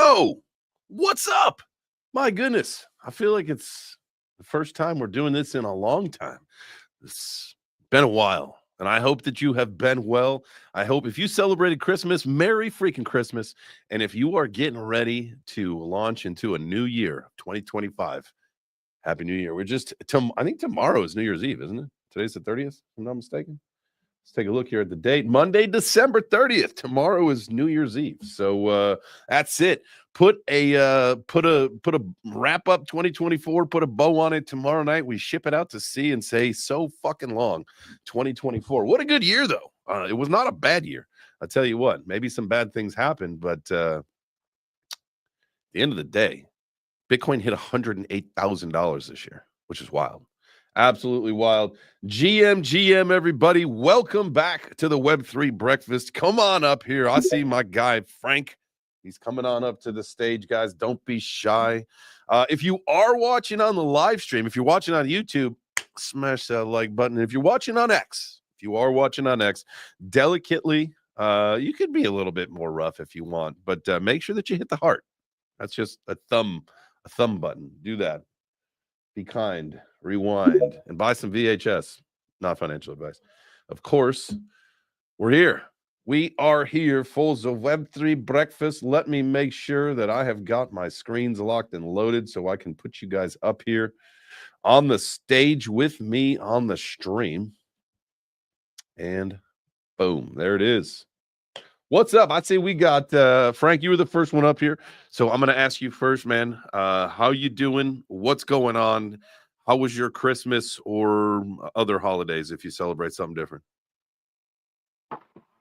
Yo, what's up? My goodness, I feel like it's the first time we're doing this in a long time. It's been a while, and I hope that you have been well. I hope if you celebrated Christmas, Merry freaking Christmas. And if you are getting ready to launch into a new year, 2025, Happy New Year. I think tomorrow is New Year's Eve, isn't it? Today's the 30th, if I'm not mistaken. Let's take a look here at the date. Monday, December 30th. Tomorrow is New Year's Eve. So that's it. Put a wrap up 2024, put a bow on it tomorrow night. We ship it out to sea and say so fucking long 2024. What a good year, though. It was not a bad year. I'll tell you what, maybe some bad things happened, but at the end of the day, Bitcoin hit $108,000 this year, which is wild. Absolutely wild. GM, everybody. Welcome back to the Web3 Breakfast. Come on up here. I see my guy, Frank. He's coming on up to the stage, guys. Don't be shy. If you are watching on the live stream, if you're watching on YouTube, smash that like button. If you're watching on X, delicately, you could be a little bit more rough if you want, but make sure that you hit the heart. That's just a thumb button. Do that. Be kind, rewind, and buy some VHS. Not financial advice. Of course, we're here. We are here, fools of Web3 Breakfast. Let me make sure that I have got my screens locked and loaded so I can put you guys up here on the stage with me on the stream. And boom, there it is. What's up? I'd say we got Frank. You were the first one up here, so I'm going to ask you first, man. How you doing? What's going on? How was your Christmas or other holidays if you celebrate something different?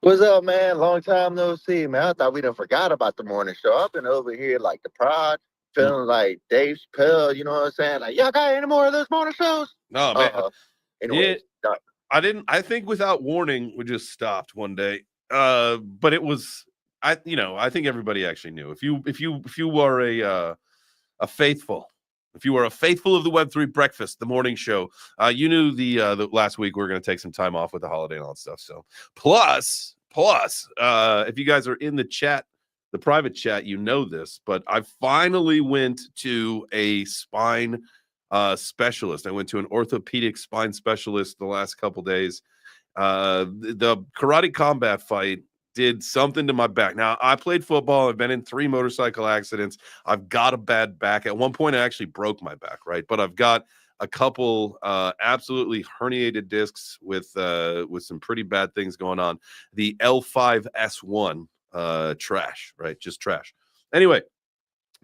What's up, man? Long time no see, man. I thought we done forgot about the morning show. I've been over here like the prod, feeling like Dave Chappelle. You know what I'm saying? Like, y'all got any more of those morning shows? No, man. Anyway, I didn't. I think without warning, we just stopped one day. But it was, I think everybody actually knew. If you are a faithful, if you are a faithful of the Web3 Breakfast, the morning show, you knew the last week we were going to take some time off with the holiday and all that stuff. So plus, if you guys are in the chat, the private chat, you know this, but I finally went to a spine specialist. I went to an orthopedic spine specialist the last couple days. The karate combat fight did something to my back. Now, I played football. I've been in 3 motorcycle accidents. I've got a bad back. At one point, I actually broke my back, right? But I've got a couple absolutely herniated discs with some pretty bad things going on. The L5S1 trash, right? Just trash. Anyway,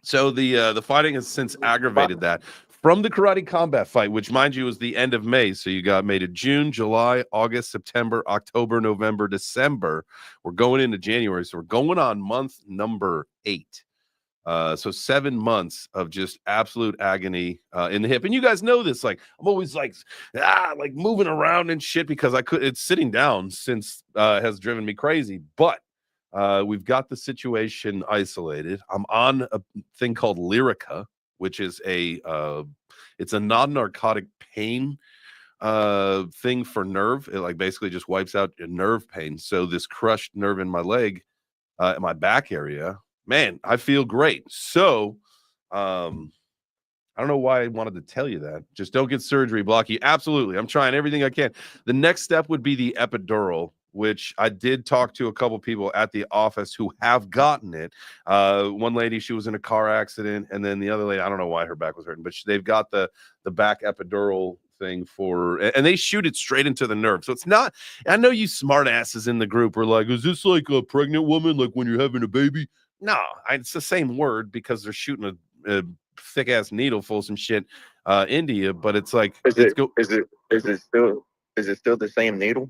so the fighting has since aggravated that. From the karate combat fight, which, mind you, was the end of May. So you got May to June, July, August, September, October, November, December. We're going into January. So we're going on month number 8. So 7 months of just absolute agony in the hip. And you guys know this. Like, I'm always like moving around and shit because it's sitting down since has driven me crazy. But we've got the situation isolated. I'm on a thing called Lyrica, which is it's a non-narcotic pain thing for nerve. It basically just wipes out your nerve pain. So this crushed nerve in my leg, in my back area, man, I feel great. So I don't know why I wanted to tell you that. Just don't get surgery, Blocky. Absolutely. I'm trying everything I can. The next step would be the epidural, which I did talk to a couple people at the office who have gotten it. One lady, she was in a car accident, and then the other lady, I don't know why her back was hurting, but they've got the back epidural thing and they shoot it straight into the nerve. So it's not, I know you smart asses in the group are like, is this like a pregnant woman, like when you're having a baby? No, it's the same word because they're shooting a thick ass needle full of some shit into you, but it's like, is it still the same needle?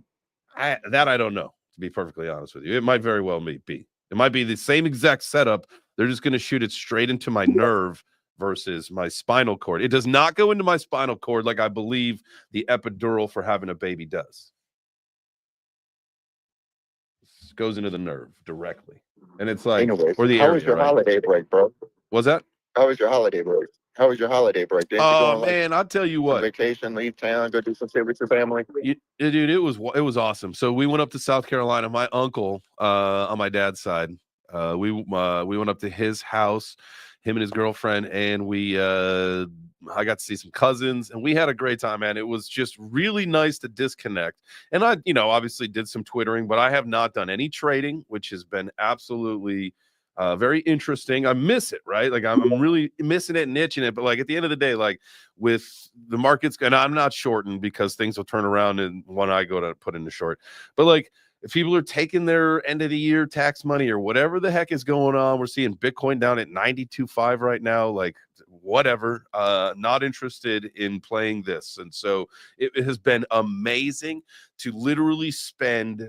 I don't know, to be perfectly honest with you. It might very well be. It might be the same exact setup. They're just going to shoot it straight into my nerve versus my spinal cord. It does not go into my spinal cord like I believe the epidural for having a baby does. It goes into the nerve directly. And it's like, anyways, or the how area, was your right? holiday break, bro? Was that? How was your holiday break? Oh, man, I'll tell you what. Vacation, leave town, go do some shit with your family. Dude, it was awesome. So we went up to South Carolina. My uncle on my dad's side We went up to his house, him and his girlfriend, and I got to see some cousins, and we had a great time, man. It was just really nice to disconnect. And I, obviously did some twittering, but I have not done any trading, which has been absolutely very interesting. I miss it, right? Like I'm really missing it and itching it. But like at the end of the day, like with the markets, and I'm not shorting because things will turn around and when I go to put in the short. But like if people are taking their end of the year tax money or whatever the heck is going on, we're seeing Bitcoin down at 92.5 right now. Like whatever, not interested in playing this. And so it has been amazing to literally spend,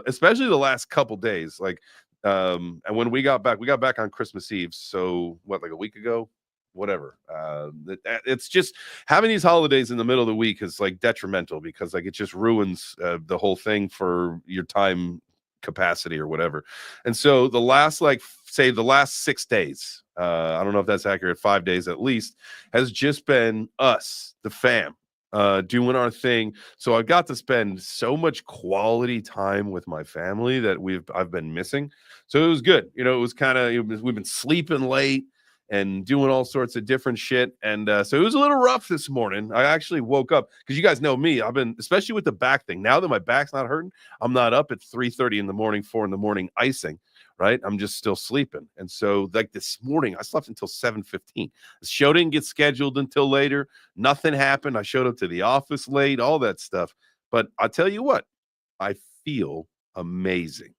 especially the last couple days, like and when we got back on Christmas Eve, so what, like a week ago, whatever. It's just having these holidays in the middle of the week is like detrimental because like it just ruins the whole thing for your time capacity or whatever. And so the last, like, say the last 6 days, I don't know if that's accurate, 5 days at least, has just been us, the fam, doing our thing. So I got to spend so much quality time with my family that I've been missing. So it was good. It was kind of, we've been sleeping late and doing all sorts of different shit. And so it was a little rough this morning. I actually woke up because you guys know me. I've been, especially with the back thing. Now that my back's not hurting, I'm not up at 3:30 in the morning, 4 in the morning icing, right? I'm just still sleeping. And so like this morning, I slept until 7:15. The show didn't get scheduled until later. Nothing happened. I showed up to the office late, all that stuff. But I tell you what, I feel amazing.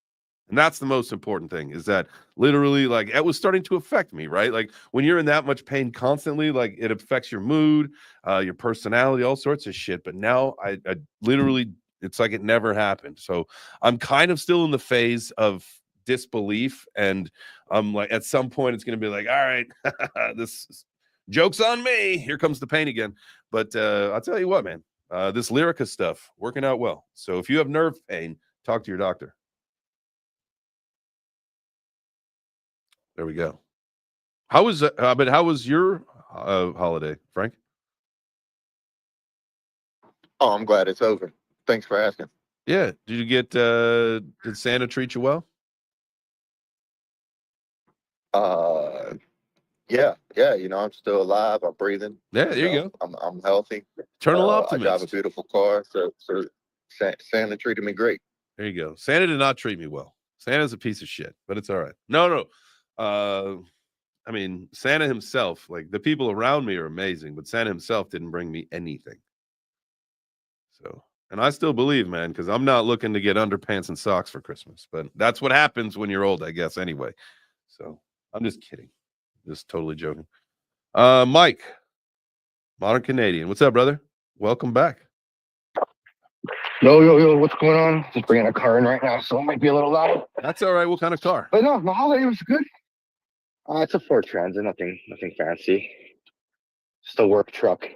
And that's the most important thing, is that literally, like, it was starting to affect me, right? Like when you're in that much pain constantly, like it affects your mood, your personality, all sorts of shit. But now I literally, it's like it never happened. So I'm kind of still in the phase of disbelief. And I'm like, at some point it's going to be like, all right, this joke's on me. Here comes the pain again. But I'll tell you what, man, this Lyrica stuff working out well. So if you have nerve pain, talk to your doctor. There we go. How was your holiday, Frank? Oh, I'm glad it's over. Thanks for asking. Yeah. Did you get did Santa treat you well? Yeah. I'm still alive. I'm breathing. Yeah, there you go. I'm healthy. Eternal I optimist. drive a beautiful car, so Santa treated me great. There you go. Santa did not treat me well. Santa's a piece of shit, but it's all right. No. I mean, Santa himself, like the people around me are amazing, but Santa himself didn't bring me anything. So, and I still believe, man, because I'm not looking to get underpants and socks for Christmas, but that's what happens when you're old, I guess, anyway. So I'm just kidding. Just totally joking. Mike, Modern Canadian. What's up, brother? Welcome back. Yo, what's going on? Just bringing a car in right now, so it might be a little loud. That's all right. What kind of car? But no, my holiday was good. It's a Ford Transit, nothing fancy. Just a work truck.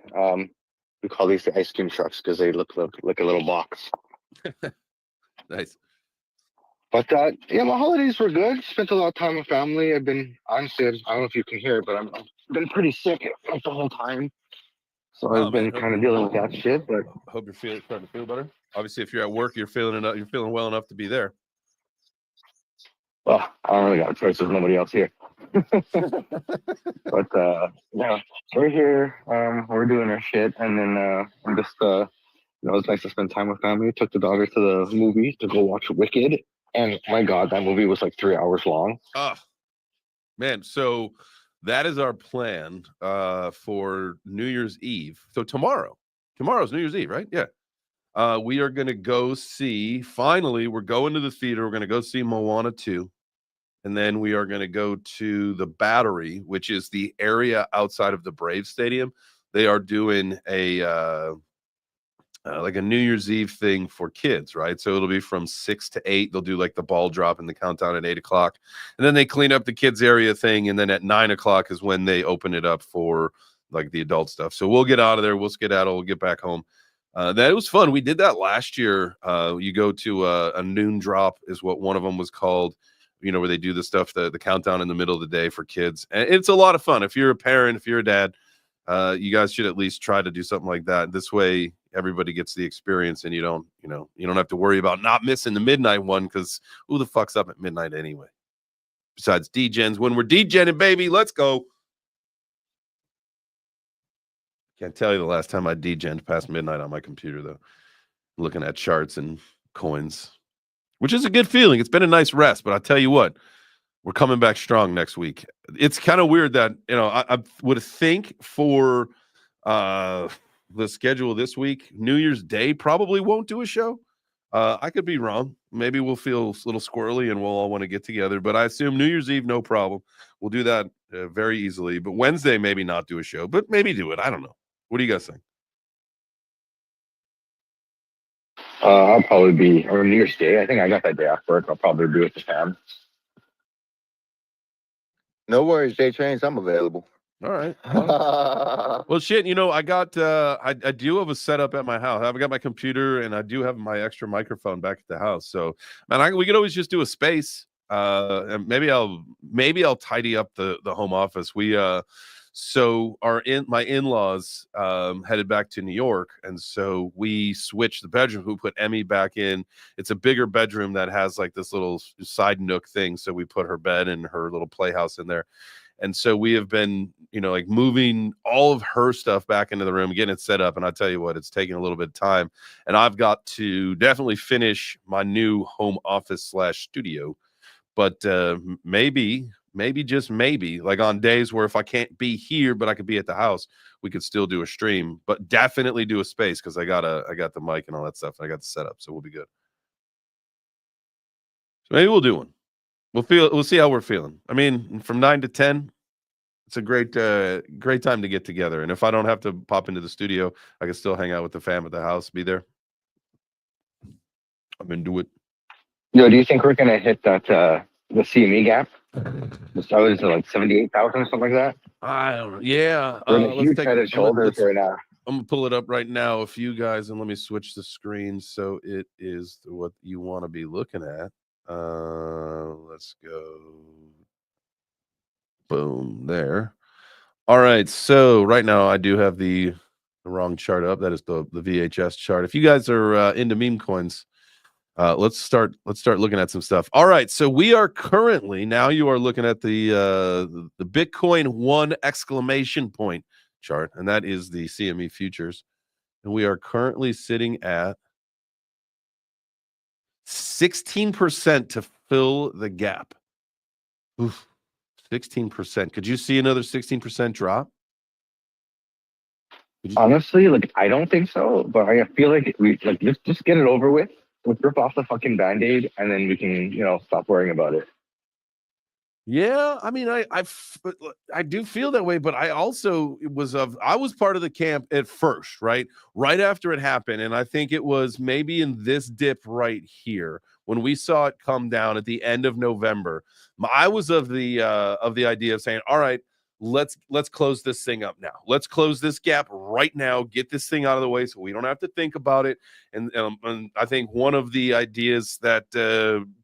We call these the ice cream trucks because they look like a little box. Nice. But yeah, my holidays were good. Spent a lot of time with family. I've been, honestly, I don't know if you can hear it, but I've been pretty sick like the whole time. So I've been kind of dealing with that shit. But hope you're starting to feel better. Obviously, if you're at work, you're feeling well enough to be there. Well, I don't really got a choice. There's nobody else here. But yeah, we're here. We're doing our shit, and then I'm just it was nice to spend time with family. Took the daughter to the movie to go watch Wicked, and my God, that movie was like 3 hours long. Man, so that is our plan for New Year's Eve. So tomorrow's New Year's Eve, right? Yeah. We are going to go see, finally, we're going to the theater. We're going to go see Moana 2. And then we are going to go to the Battery, which is the area outside of the Braves Stadium. They are doing like a New Year's Eve thing for kids, right? So it'll be from 6 to 8. They'll do like the ball drop and the countdown at 8 o'clock. And then they clean up the kids area thing. And then at 9 o'clock is when they open it up for like the adult stuff. So we'll get out of there. We'll skedaddle. We'll get back home. That was fun. We did that last year. You go to a noon drop is what one of them was called, where they do the stuff, the countdown in the middle of the day for kids. And it's a lot of fun. If you're a parent, if you're a dad, you guys should at least try to do something like that. This way everybody gets the experience and you don't have to worry about not missing the midnight one, because who the fuck's up at midnight anyway? besides D-Gens. When we're D-Genning, baby, let's go. Can't tell you the last time I D-Gened past midnight on my computer, though. Looking at charts and coins, which is a good feeling. It's been a nice rest, but I'll tell you what, we're coming back strong next week. It's kind of weird that, I would think for the schedule this week, New Year's Day probably won't do a show. I could be wrong. Maybe we'll feel a little squirrely and we'll all want to get together, but I assume New Year's Eve, no problem. We'll do that very easily, but Wednesday, maybe not do a show, but maybe do it. I don't know. What do you guys think? I'll probably be, or New Year's Day. I think I got that day off work. I'll probably be with the fam. No worries, J Trains. I'm available. All right. Well, shit, I got I do have a setup at my house. I've got my computer and I do have my extra microphone back at the house. So, man, we could always just do a space. And maybe I'll tidy up the home office. So my in-laws headed back to New York, and so we switched the bedroom. We put Emmy back in. It's a bigger bedroom that has like this little side nook thing. So we put her bed and her little playhouse in there. And so we have been, like moving all of her stuff back into the room, getting it set up. And I tell you what, it's taking a little bit of time. And I've got to definitely finish my new home office / studio. But maybe, just maybe, like on days where if I can't be here, but I could be at the house, we could still do a stream. But definitely do a space because I got the mic and all that stuff. And I got the setup, so we'll be good. So maybe we'll do one. We'll see how we're feeling. I mean, from 9 to 10, it's a great time to get together. And if I don't have to pop into the studio, I can still hang out with the fam at the house, be there. I'm into it. Yo, do you think we're gonna hit that the CME gap? So it's like 78,000 or something like that. I don't know. Yeah, we're in a huge head and shoulders right now. I'm gonna pull it up right now. A few guys, and let me switch the screen so it is what you want to be looking at. Let's go. Boom, there. All right, so right now I do have the wrong chart up. That is the VHS chart. If you guys are into meme coins, let's start looking at some stuff. All right, so we are currently, now you are looking at the Bitcoin 1 exclamation point chart, and that is the CME futures. And we are currently sitting at 16% to fill the gap. Oof, 16%. Could you see another 16% drop? Honestly, like I don't think so, but I feel like let's just get it over with. Let's rip off the fucking Band-Aid and then we can, stop worrying about it. Yeah, I mean, I do feel that way, but I also I was part of the camp at first, right after it happened, and I think it was maybe in this dip right here when we saw it come down at the end of November. I was of the idea of saying, all right, let's close this thing up now. Let's close this gap right now. Get this thing out of the way so we don't have to think about it. And I think one of the ideas that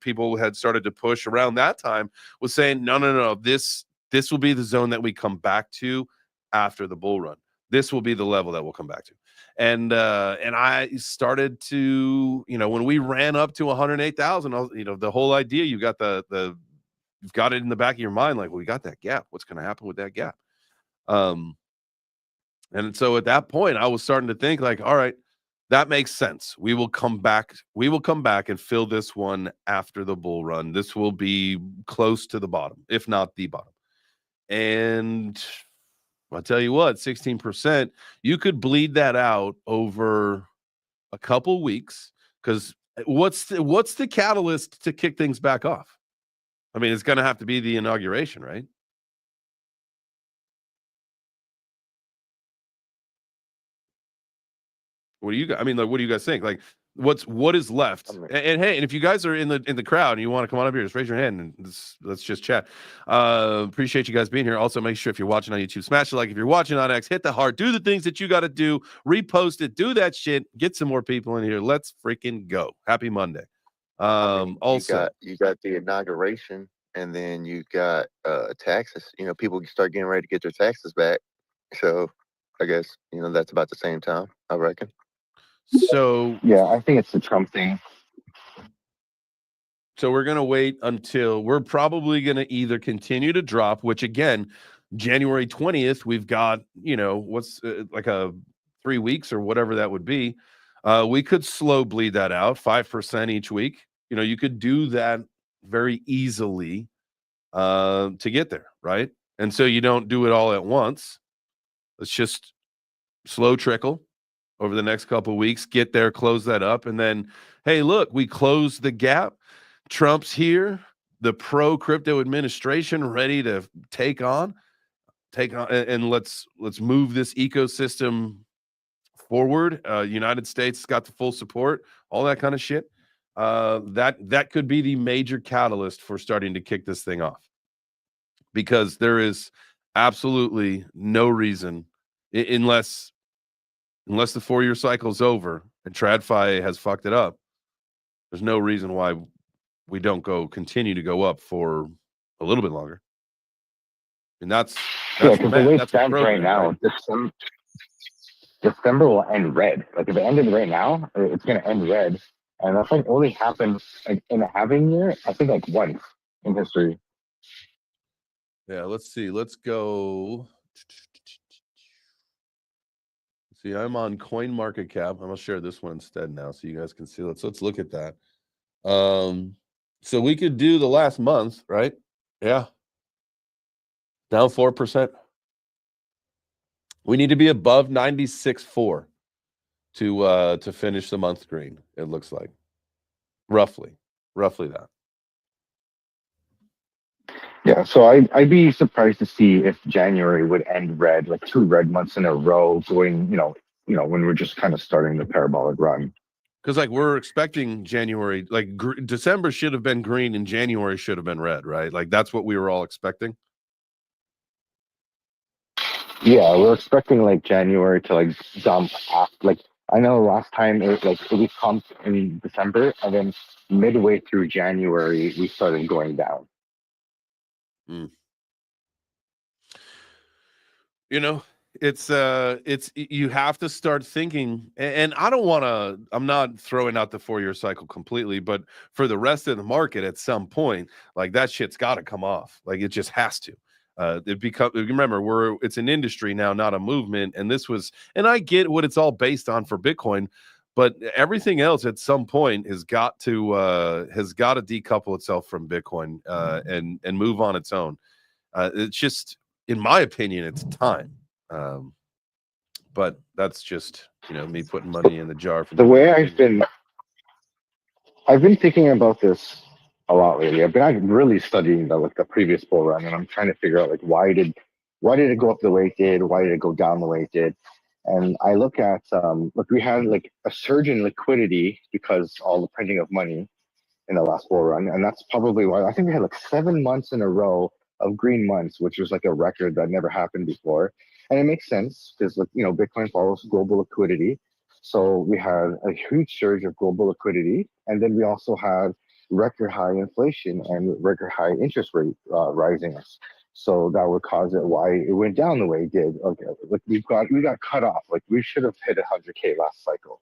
people had started to push around that time was saying, no, this will be the zone that we come back to after the bull run. This will be the level that we'll come back to. And I started to, when we ran up to 108,000, the whole idea, you've got you've got it in the back of your mind, like, well, we got that gap. What's going to happen with that gap? And so at that point, I was starting to think like, all right, that makes sense. We will come back and fill this one after the bull run. This will be close to the bottom, if not the bottom. And I'll tell you what, 16%, you could bleed that out over a couple weeks, because what's the catalyst to kick things back off? I mean, it's going to have to be the inauguration, right? What do you guys? I mean, like, what do you guys think? Like, what is left? And hey, and if you guys are in the crowd and you want to come on up here, just raise your hand and let's just chat. Appreciate you guys being here. Also, make sure if you're watching on YouTube, smash the like. If you're watching on X, hit the heart. Do the things that you got to do. Repost it. Do that shit. Get some more people in here. Let's freaking go. Happy Monday. Also, you got the inauguration, and then you got taxes. People start getting ready to get their taxes back. So I guess that's about the same time, I reckon. So yeah, I think it's the Trump thing. So we're going to wait until we're probably going to either continue to drop, which again, January 20th, we've got, what's like a 3 weeks or whatever that would be. We could slow bleed that out 5% each week. You could do that very easily to get there, right? And so you don't do it all at once. Let's just slow trickle over the next couple of weeks, get there, close that up, and then, hey, look, we close the gap. Trump's here, the pro crypto administration ready to take on, and let's move this ecosystem forward. United States got the full support, all that kind of shit. That could be the major catalyst for starting to kick this thing off, because there is absolutely no reason, unless the 4-year cycle's over and TradFi has fucked it up, there's no reason why we don't continue to go up for a little bit longer. And that's because the way it stands program, right now, right? December will end red. Like if it ended right now, it's gonna end red, and that's like only happened like in a halving year. I think like once in history. Yeah, let's see. Let's go. See, I'm on CoinMarketCap. I'm gonna share this one instead now, so you guys can see. Let's look at that. So we could do the last month, right? Yeah, down 4%. We need to be above 96.4 to finish the month green. It looks like roughly that. Yeah, so I'd be surprised to see if January would end red, like 2 red months in a row, going, when we're just kind of starting the parabolic run. Because like we're expecting January, like December should have been green and January should have been red, right? Like that's what we were all expecting. Yeah, we're expecting like January to like dump off. Like I know last time it was pumped in December, and then midway through January we started going down. It's you have to start thinking, and I'm not throwing out the 4-year cycle completely, but for the rest of the market at some point, like that shit's got to come off. Like it just has to. Remember, it's an industry now, not a movement. And I get what it's all based on for Bitcoin, but everything else at some point has got to decouple itself from Bitcoin and move on its own. It's just, in my opinion, it's time. But that's just me putting money in the jar. For the way I've been thinking about this a lot lately. I've been really studying the previous bull run, and I'm trying to figure out like why did it go up the way it did? Why did it go down the way it did? And I look at we had like a surge in liquidity because all the printing of money in the last bull run, and that's probably why I think we had like 7 months in a row of green months, which was like a record that never happened before. And it makes sense because Bitcoin follows global liquidity. So we had a huge surge of global liquidity, and then we also had record high inflation and record high interest rate rising. So that would cause it why it went down the way it did. Okay, like we got cut off. Like we should have hit 100K last cycle.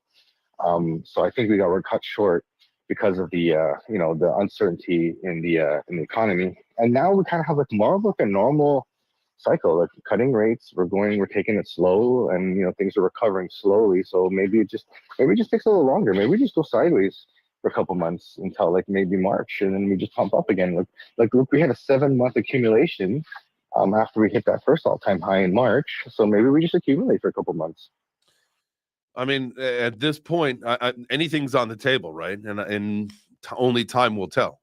So I think we're cut short because of the the uncertainty in the economy. And now we kind of have like more of like a normal cycle, like cutting rates. We're taking it slow, and things are recovering slowly. So maybe it just takes a little longer. Maybe we just go sideways for a couple months until like maybe March, and then we just pump up again. Look, we had a 7-month accumulation after we hit that first all-time high in March. So maybe we just accumulate for a couple months. I mean, at this point, anything's on the table, right? And only time will tell.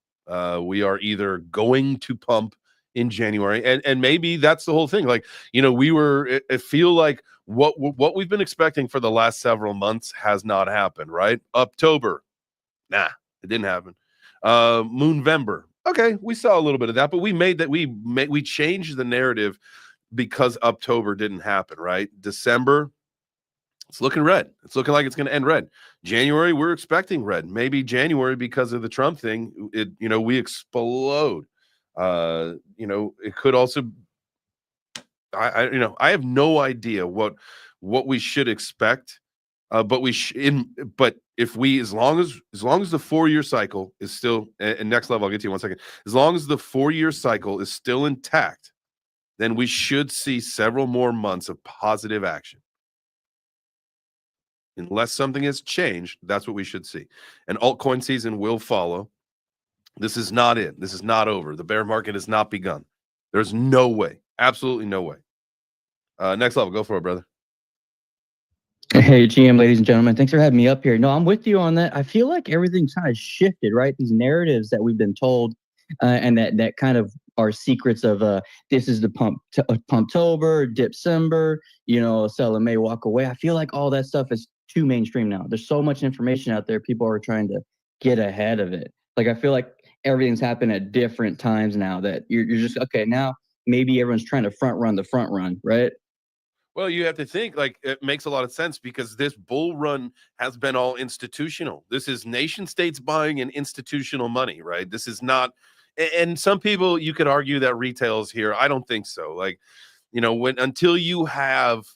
We are either going to pump in January, and maybe that's the whole thing. Like, I feel like what we've been expecting for the last several months has not happened, right? October, nah, it didn't happen. Moonvember, okay, we saw a little bit of that, but we changed the narrative because October didn't happen, right? December, it's looking red. It's looking like it's going to end red. January, we're expecting red. Maybe January, because of the Trump thing, we explode. It could also. I have no idea what we should expect. But if we, as long as the 4-year cycle is still, and next level, I'll get to you in 1 second. As long as the 4-year cycle is still intact, then we should see several more months of positive action. Unless something has changed, that's what we should see. And altcoin season will follow. This is not it. This is not over. The bear market has not begun. There's no way. Absolutely no way. Next level. Go for it, brother. Hey, GM, ladies and gentlemen, thanks for having me up here. No, I'm with you on that. I feel like everything's kind of shifted, right? These narratives that we've been told, and that kind of are secrets of this is the Pumptober, Dipcember, sell in May, walk away. I feel like all that stuff is too mainstream now. There's so much information out there. People are trying to get ahead of it. Like, I feel like everything's happened at different times now that you're just, okay, now maybe everyone's trying to front run, right? Well, you have to think, like, it makes a lot of sense because this bull run has been all institutional. This is nation states buying and institutional money, right? This is not, and some people, you could argue that retail is here. I don't think so. Like, until you have,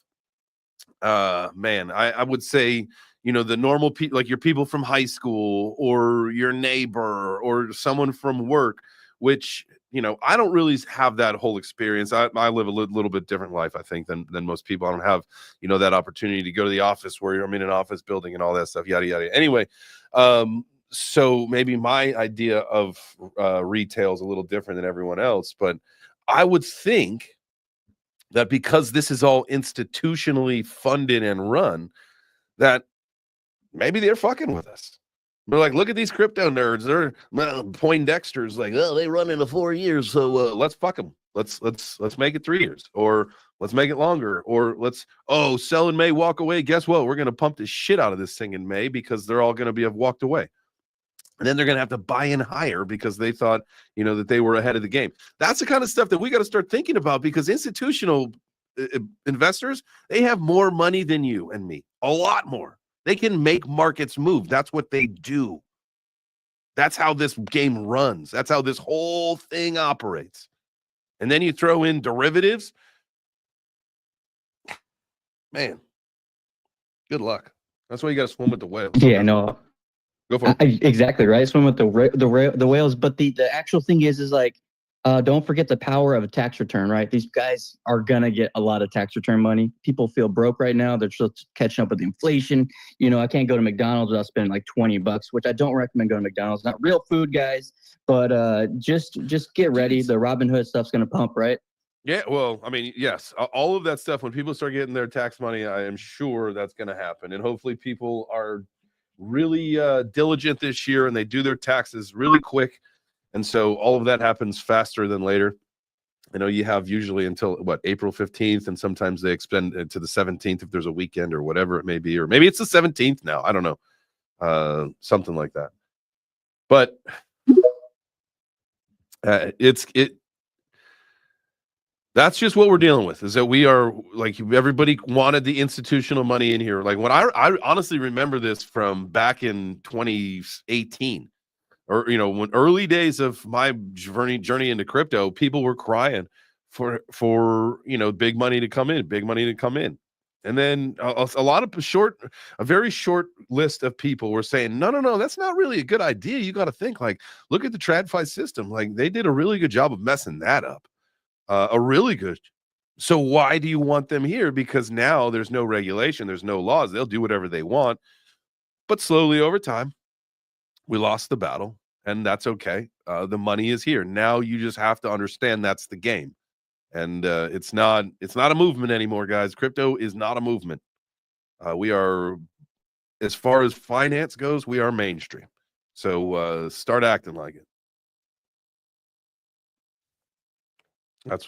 I would say, the normal people, like your people from high school or your neighbor or someone from work, which, I don't really have that whole experience. I live a little bit different life, I think, than most people. I don't have, that opportunity to go to the office where I'm in an office building and all that stuff, yada, yada. Anyway, so maybe my idea of retail is a little different than everyone else, but I would think that because this is all institutionally funded and run, that maybe they're fucking with us. They're like, look at these crypto nerds. They're Poindexter's like, oh, they run into 4 years, so let's fuck them. Let's make it 3 years, or let's make it longer, or sell in May, walk away. Guess what? We're gonna pump the shit out of this thing in May because they're all gonna have walked away, and then they're gonna have to buy in higher because they thought that they were ahead of the game. That's the kind of stuff that we got to start thinking about because institutional investors, they have more money than you and me, a lot more. They can make markets move. That's what they do. That's how this game runs. That's how this whole thing operates. And then you throw in derivatives. Man, good luck. That's why you got to swim with the whales. Yeah, no. Go for it. Exactly, right? Swim with the whales. But the actual thing is like, don't forget the power of a tax return, right? These guys are going to get a lot of tax return money. People feel broke right now. They're just catching up with inflation. I can't go to McDonald's without spending like $20, which I don't recommend going to McDonald's. Not real food, guys, but just get ready. The Robinhood stuff's going to pump, right? Yeah, well, I mean, yes, all of that stuff. When people start getting their tax money, I am sure that's going to happen. And hopefully people are really diligent this year and they do their taxes really quick. And so all of that happens faster than later. You have usually until April 15th, and sometimes they extend it to the 17th if there's a weekend or whatever it may be, or maybe it's the 17th now. I don't know, something like that. But that's just what we're dealing with. Is that we are like everybody wanted the institutional money in here. Like when I honestly remember this from back in 2018. Or when early days of my journey into crypto, people were crying for big money to come in, and then a very short list of people were saying, no, that's not really a good idea. You got to think, like, look at the TradFi system, like they did a really good job of messing that up, so why do you want them here? Because now there's no regulation, there's no laws, they'll do whatever they want, but slowly over time we lost the battle. And that's okay. The money is here. Now you just have to understand that's the game. And it's not a movement anymore, guys. Crypto is not a movement. We are, as far as finance goes, we are mainstream. So start acting like it. That's,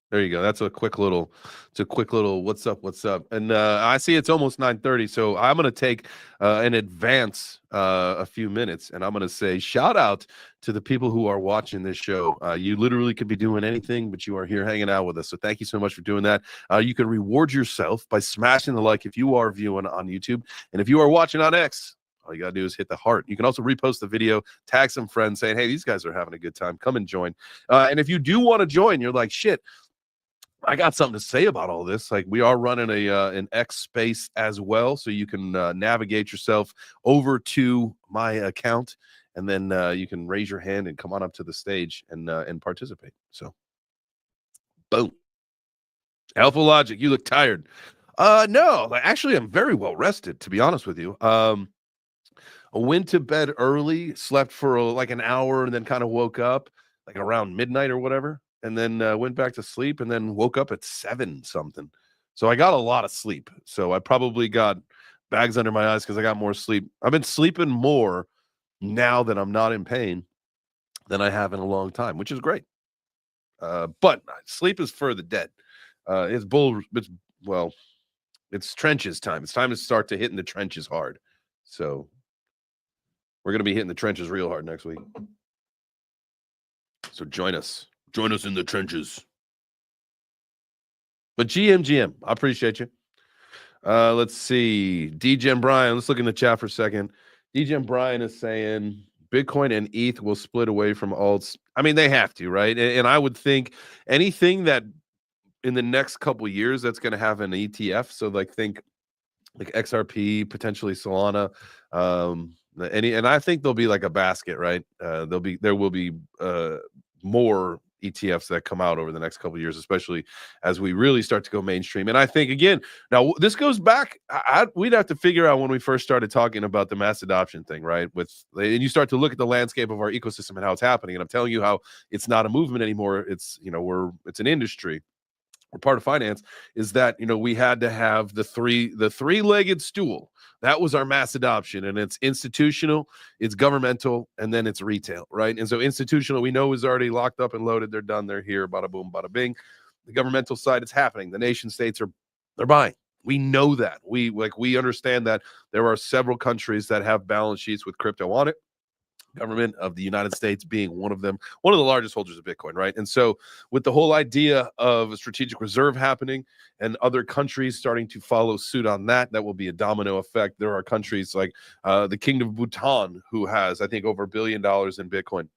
there you go. That's a quick little what's up. And I see it's almost 9:30, so I'm going to take in advance a few minutes, and I'm going to say shout out to the people who are watching this show. You literally could be doing anything, but you are here hanging out with us. So thank you so much for doing that. You can reward yourself by smashing the like if you are viewing on YouTube, and if you are watching on X, all you got to do is hit the heart. You can also repost the video, tag some friends saying, hey, these guys are having a good time. Come and join. And if you do want to join, you're like, shit, I got something to say about all this. Like, we are running an X space as well, so you can navigate yourself over to my account, and then you can raise your hand and come on up to the stage and participate. So, boom. Alpha Logic, you look tired. No, actually, I'm very well rested, to be honest with you. I went to bed early, slept for like an hour, and then kind of woke up like around midnight or whatever, and then went back to sleep, and then woke up at 7 something. So I got a lot of sleep. So I probably got bags under my eyes because I got more sleep. I've been sleeping more now that I'm not in pain than I have in a long time, which is great. But sleep is for the dead. It's trenches time. It's time to start to hit in the trenches hard. So we're going to be hitting the trenches real hard next week. So join us. Join us in the trenches. But GM, I appreciate you. Let's see. DJ Brian, let's look in the chat for a second. DJ Brian is saying Bitcoin and ETH will split away from alts. I mean, they have to, right? And I would think anything that in the next couple of years that's going to have an ETF. So like think like XRP, potentially Solana, and I think there'll be like a basket, right? There will be more ETFs that come out over the next couple of years, especially as we really start to go mainstream. And I think again, now this goes back. We'd have to figure out when we first started talking about the mass adoption thing, right? And you start to look at the landscape of our ecosystem and how it's happening. And I'm telling you how it's not a movement anymore. It's it's an industry. We're part of finance. Is that we had to have the three-legged stool. That was our mass adoption, and it's institutional, it's governmental, and then it's retail, right? And so institutional, we know, is already locked up and loaded. They're done. They're here. Bada boom, bada bing. The governmental side, it's happening. The nation states they're buying. We know that. We understand that there are several countries that have balance sheets with crypto on it. Government of the United States being one of them, one of the largest holders of Bitcoin, right? And so with the whole idea of a strategic reserve happening and other countries starting to follow suit on that will be a domino effect. There are countries like the Kingdom of Bhutan, who has, I think, over $1 billion in Bitcoin.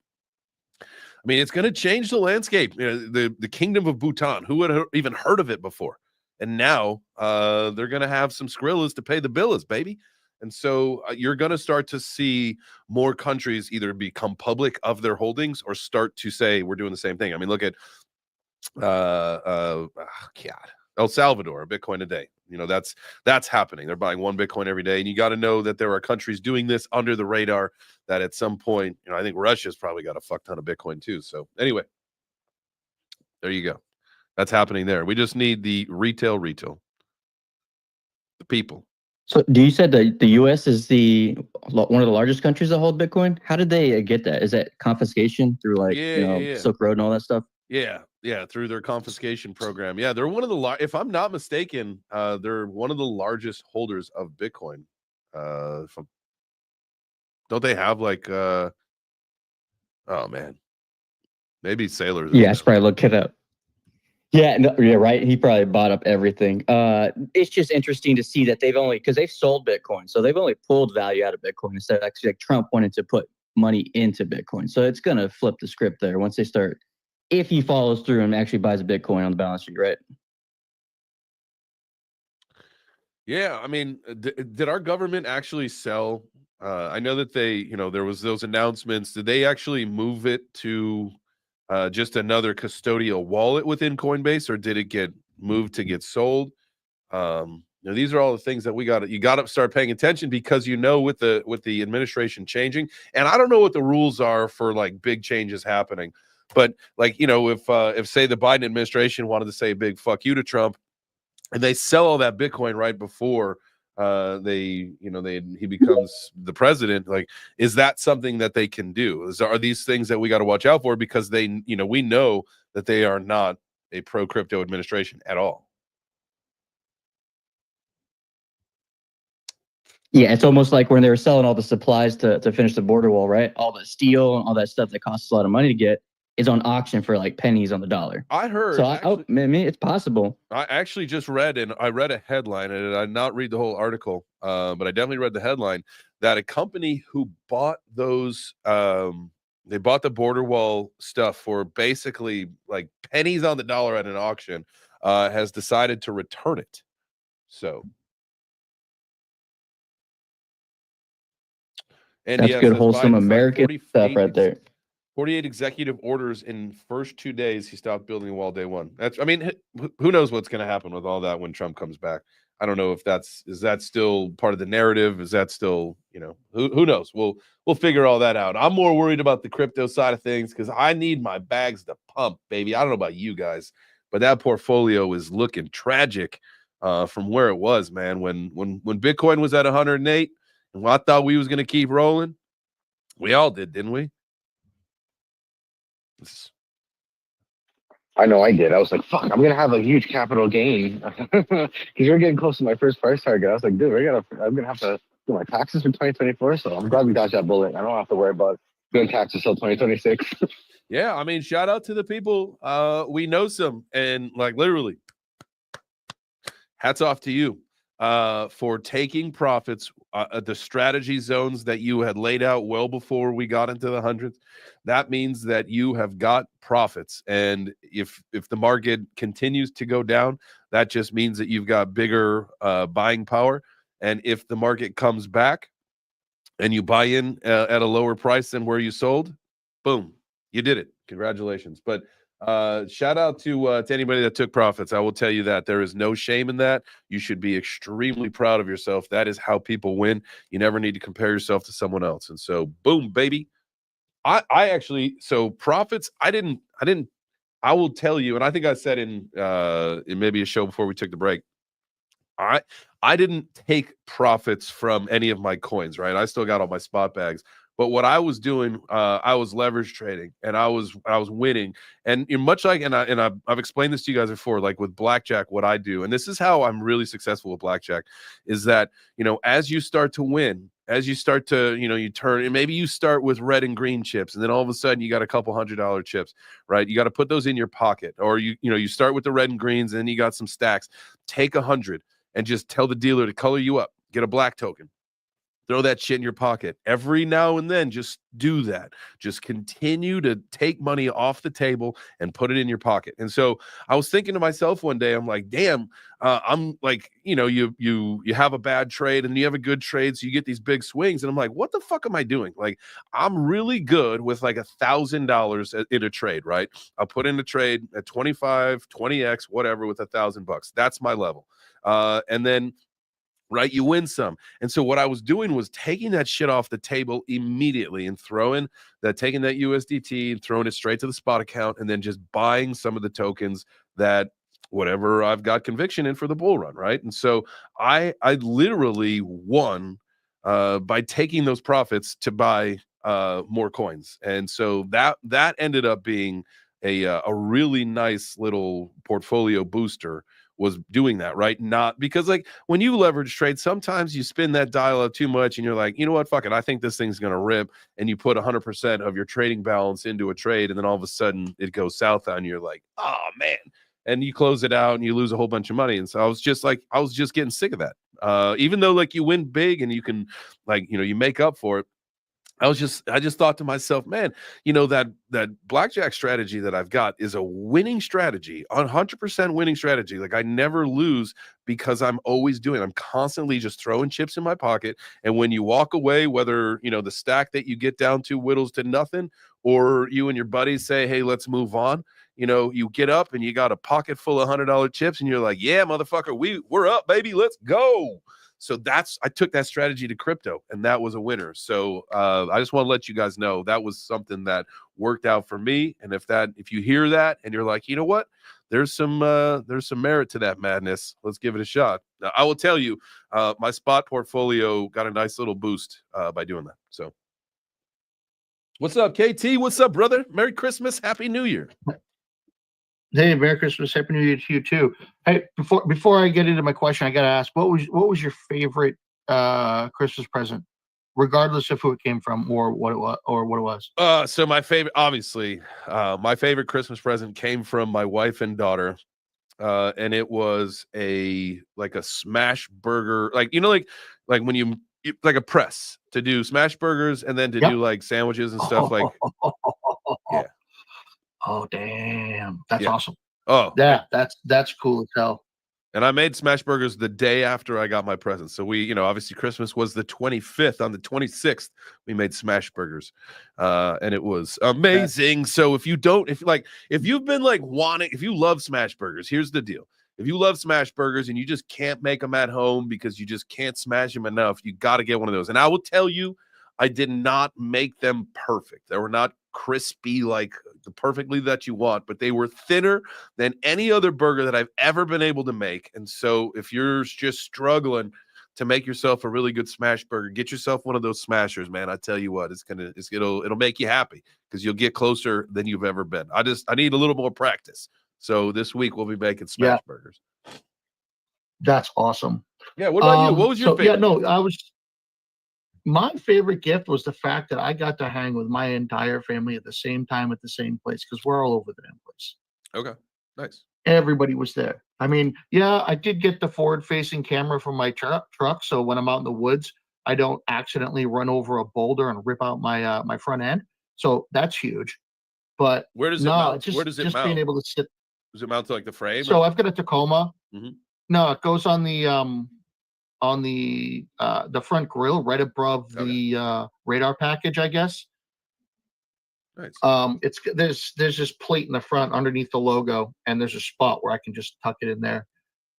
I mean, it's going to change the landscape. The Kingdom of Bhutan, who would have even heard of it before? And now they're going to have some Skrillas to pay the bills, baby. And so you're going to start to see more countries either become public of their holdings or start to say, we're doing the same thing. I mean, look at El Salvador, a Bitcoin a day. That's happening. They're buying 1 Bitcoin every day. And you got to know that there are countries doing this under the radar that at some point, I think Russia's probably got a fuck ton of Bitcoin too. So anyway, there you go. That's happening there. We just need the retail, the people. So do you said that the U.S. is one of the largest countries that hold Bitcoin? How did they get that? Is that confiscation through Silk Road and all that stuff? Yeah, through their confiscation program. Yeah, they're one of the if I'm not mistaken, they're one of the largest holders of Bitcoin. Don't they have like oh man, maybe Sailors? Yeah, I should probably look it up. Yeah, no, yeah, right. He probably bought up everything. It's just interesting to see that because they've sold Bitcoin, so they've only pulled value out of Bitcoin instead of actually like Trump wanted to put money into Bitcoin. So it's gonna flip the script there once they start. If he follows through and actually buys a Bitcoin on the balance sheet, right? Yeah, I mean, did our government actually sell? I know that they, there was those announcements. Did they actually move it to just another custodial wallet within Coinbase, or did it get moved to get sold? These are all the things that you got to start paying attention, because with the administration changing, and I don't know what the rules are for like big changes happening, but like if say the Biden administration wanted to say a big fuck you to Trump, and they sell all that Bitcoin right before he becomes the president, like, is that something that they can do? Are these things that we got to watch out for, because we know that they are not a pro crypto administration at all. Yeah, it's almost like when they were selling all the supplies to finish the border wall, right? All the steel and all that stuff that costs a lot of money to get is on auction for like pennies on the dollar. I heard. So it's possible. I actually just read a headline, and I did not read the whole article, but I definitely read the headline that a company who bought those, they bought the border wall stuff for basically like pennies on the dollar at an auction. has decided to return it. So, and That's good, says wholesome Biden's like American stuff right there. 48 executive orders in first 2 days. He stopped building a wall day one. That's, I mean, who knows what's going to happen with all that when Trump comes back. I don't know if is that still part of the narrative? Is that still, who knows? We'll figure all that out. I'm more worried about the crypto side of things because I need my bags to pump, baby. I don't know about you guys, but that portfolio is looking tragic from where it was, man. When Bitcoin was at 108, and I thought we was going to keep rolling, we all did, didn't we? I know I did. I was like, fuck, I'm gonna have a huge capital gain because we're getting close to my first price target. I was like, dude, I'm gonna have to do my taxes for 2024. So I'm glad we dodged that bullet. I don't have to worry about doing taxes till 2026. Yeah, I mean, shout out to the people. We know some, and like literally, hats off to you for taking profits, the strategy zones that you had laid out well before we got into the hundreds. That means that you have got profits, and if the market continues to go down, that just means that you've got bigger buying power. And if the market comes back and you buy in at a lower price than where you sold, boom, you did it. Congratulations. But shout out to anybody that took profits. I will tell you that there is no shame in that. You should be extremely proud of yourself. That is how people win. You never need to compare yourself to someone else. And so, boom, baby. I actually, so profits, I will tell you, and I think I said in maybe a show before we took the break, I didn't take profits from any of my coins, right? I still got all my spot bags. But what I was doing, I was leverage trading, and I was winning. And much like, I've explained this to you guys before, like with Blackjack, what I do, and this is how I'm really successful with Blackjack, is that, as you start to win, as you start to, you turn, and maybe you start with red and green chips, and then all of a sudden you got a couple $100 chips, right? You got to put those in your pocket, or you start with the red and greens, and then you got some stacks. Take 100 and just tell the dealer to color you up, get a black token. Throw that shit in your pocket. Every now and then, just do that. Just continue to take money off the table and put it in your pocket. And so I was thinking to myself one day, I'm like, damn, I'm like, you have a bad trade and you have a good trade, so you get these big swings. And I'm like, what the fuck am I doing? Like, I'm really good with like $1,000 in a trade, right? I'll put in a trade at 25, 20x, whatever, with $1,000. That's my level. And then, right, you win some. And so what I was doing was taking that shit off the table immediately and taking that USDT and throwing it straight to the spot account, and then just buying some of the tokens that whatever I've got conviction in for the bull run, right? And so I literally won by taking those profits to buy more coins. And so that ended up being a really nice little portfolio booster, was doing that, right? Not because, like, when you leverage trade, sometimes you spin that dial up too much and you're like, you know what, fuck it, I think this thing's going to rip, and you put 100% of your trading balance into a trade, and then all of a sudden it goes south on you. You're like, oh man, and you close it out and you lose a whole bunch of money. And so I was just getting sick of that. Even though like you win big and you can, like, you make up for it, I just thought to myself, man, that blackjack strategy that I've got is a winning strategy, 100% winning strategy. Like, I never lose because I'm constantly just throwing chips in my pocket. And when you walk away, whether, the stack that you get down to whittles to nothing, or you and your buddies say, hey, let's move on. You get up and you got a pocket full of $100 chips, and you're like, yeah, motherfucker, we're up, baby, let's go. So I took that strategy to crypto, and that was a winner. So I just want to let you guys know that was something that worked out for me. And if you hear that and you're like, you know what, there's some merit to that madness, let's give it a shot. Now, I will tell you, my spot portfolio got a nice little boost by doing that. So what's up, KT? What's up, brother? Merry Christmas, Happy New Year. Hey, Merry Christmas, Happy New Year to you too. Hey, before I get into my question, I gotta ask, what was your favorite Christmas present, regardless of who it came from or what it was? So my favorite, obviously, my favorite Christmas present came from my wife and daughter, and it was a smash burger, like when you like a press to do smash burgers and then to do like sandwiches and stuff, like yeah. Oh, damn. That's awesome. Oh, Yeah, that's cool as hell. and I made smash burgers the day after I got my present. So we, obviously Christmas was the 25th. On the 26th, we made smash burgers. And it was amazing. So if you've been like wanting, if you love smash burgers, here's the deal. If you love smash burgers and you just can't make them at home because you just can't smash them enough, you got to get one of those. And I will tell you, I did not make them perfect. They were not crispy like the perfectly that you want, but they were thinner than any other burger that I've ever been able to make. And so if you're just struggling to make yourself a really good smash burger, get yourself one of those smashers, man. I tell you what, it'll make you happy because you'll get closer than you've ever been. I need a little more practice. So this week we'll be making smash burgers. That's awesome. Yeah. What about you? What was your favorite? Yeah, no, my favorite gift was the fact that I got to hang with my entire family at the same time at the same place because we're all over the damn place. Okay. Nice. Everybody was there. I mean, yeah, I did get the forward-facing camera from my truck, so when I'm out in the woods, I don't accidentally run over a boulder and rip out my front end. So that's huge. But where does it mount? Where does it mount? Being able to sit. Does it mount to like the frame? So I've got a Tacoma. Mhm. No, it goes on the front grill right above the radar package, I guess. Nice. There's this plate in the front underneath the logo, and there's a spot where I can just tuck it in there,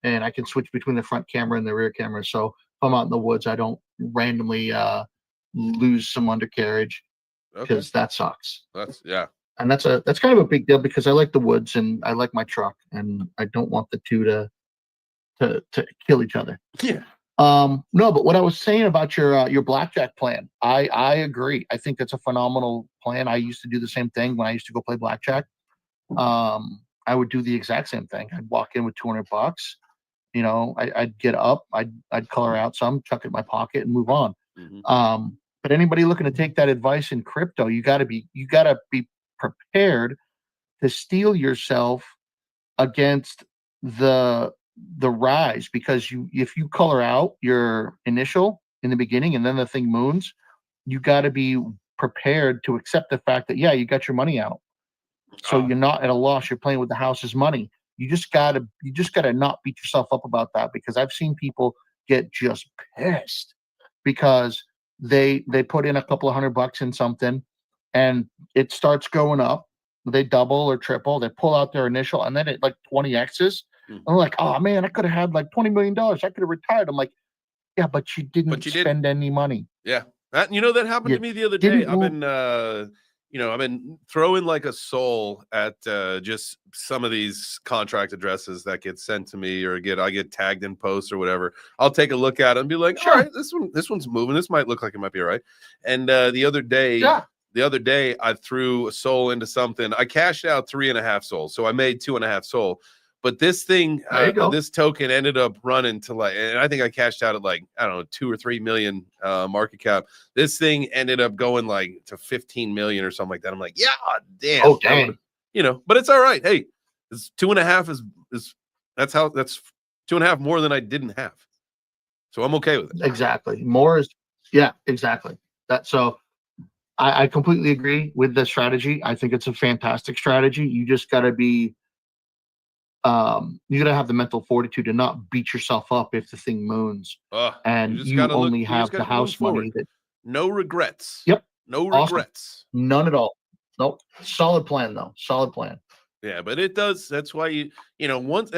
and I can switch between the front camera and the rear camera. So if I'm out in the woods, I don't randomly lose some undercarriage because that sucks. And that's kind of a big deal because I like the woods and I like my truck, and I don't want the two to kill each other. Yeah. No, but what I was saying about your blackjack plan, I agree. I think that's a phenomenal plan. I used to do the same thing when I used to go play blackjack. I would do the exact same thing. I'd walk in with $200. I'd get up, I'd color out some, chuck it in my pocket, and move on. Mm-hmm. But anybody looking to take that advice in crypto, you gotta be prepared to steel yourself against the rise, because if you color out your initial in the beginning and then the thing moons, you got to be prepared to accept the fact that you got your money out, so you're not at a loss. You're playing with the house's money. You just gotta not beat yourself up about that, because I've seen people get just pissed because they put in a couple of $100 in something and it starts going up. They double or triple, they pull out their initial, and then it like 20x's. I'm like, oh man, I could have had like $20 million. I could have retired. I'm like, yeah, but you didn't spend any money. Yeah. That happened to me the other day. I've been throwing like a soul at just some of these contract addresses that get sent to me, or I get tagged in posts or whatever. I'll take a look at it and be like, all right, this one's moving. This might look like it might be all right. And the other day I threw a soul into something. I cashed out 3.5 souls. So I made 2.5 soul. But this thing, this token ended up running to and I think I cashed out at like, I don't know, 2 or 3 million market cap. This thing ended up going like to 15 million or something like that. I'm like, yeah, damn. Oh, dang. But it's all right. Hey, it's 2.5 that's 2.5 more than I didn't have. So I'm okay with it. Exactly. More is, exactly. I completely agree with the strategy. I think it's a fantastic strategy. You just got to be, you gotta have the mental fortitude to not beat yourself up if the thing moons, and you only have the house money. No regrets. Yep. No regrets. Awesome. None at all. Nope. Solid plan though. Solid plan. Yeah, but it does. That's why once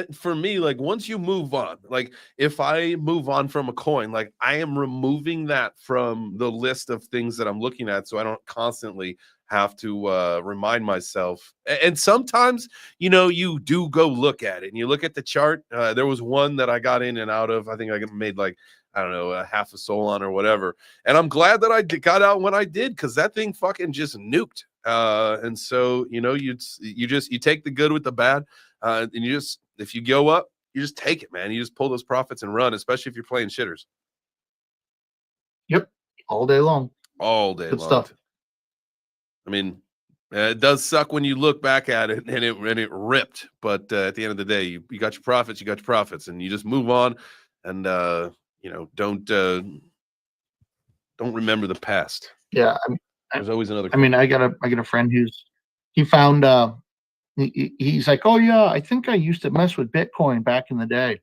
you move on, like if I move on from a coin, like I am removing that from the list of things that I'm looking at, so I don't constantly have to remind myself. And sometimes, you do go look at it and you look at the chart. There was one that I got in and out of. I think I made like, I don't know, a half a soul on or whatever. And I'm glad that I got out when I did, because that thing fucking just nuked. And so, you take the good with the bad, and if you go up, you just take it, man. You just pull those profits and run, especially if you're playing shitters. Yep. All day long. All day long. Good stuff. I mean, it does suck when you look back at it and it ripped, but at the end of the day, you got your profits, and you just move on, and don't remember the past. Yeah, there's always another. I got a friend he found He's like, oh yeah, I think I used to mess with Bitcoin back in the day.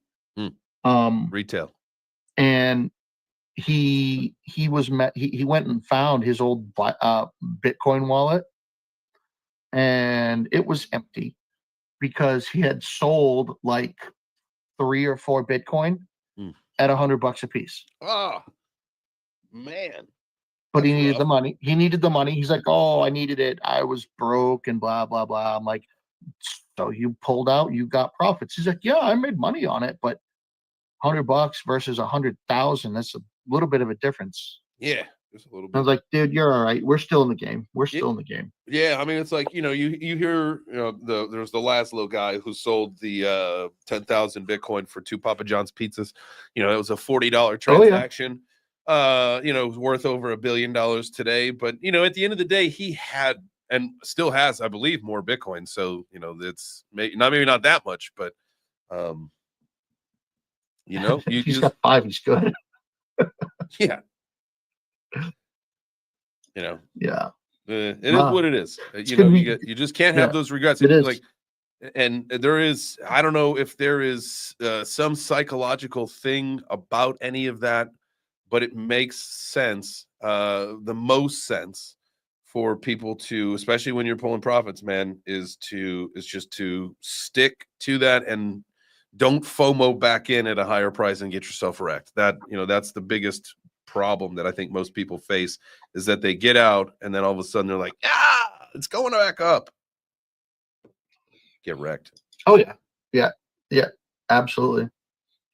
Retail. And he went and found his old Bitcoin wallet, and it was empty because he had sold like 3 or 4 Bitcoin at $100 a piece. Oh man. But he That's needed rough. the money. He needed the money. He's like, oh, I needed it. I was broke and blah, blah, blah. I'm like, so you pulled out, you got profits. He's like, yeah, I made money on it, but $100 versus 100,000, that's a little bit of a difference. Yeah, just a little bit. I was like, dude, you're all right. We're still in the game. We're still in the game. Yeah, I mean, it's like, you hear, there's the Laszlo guy who sold the 10,000 Bitcoin for 2 Papa John's pizzas. It was a $40 transaction. It was worth over $1 billion today. But, at the end of the day, he had and still has, I believe, more Bitcoin. So, it's maybe not that much, but, He's got 5, he's good. Yeah. Yeah. It is what it is. You just can't have those regrets. It is. Like, and there is, I don't know if there is some psychological thing about any of that, but it makes sense, the most sense for people to, especially when you're pulling profits, man, is just to stick to that and don't FOMO back in at a higher price and get yourself wrecked. That's the biggest problem that I think most people face, is that they get out and then all of a sudden they're like, it's going back up. Get wrecked. Oh yeah, absolutely.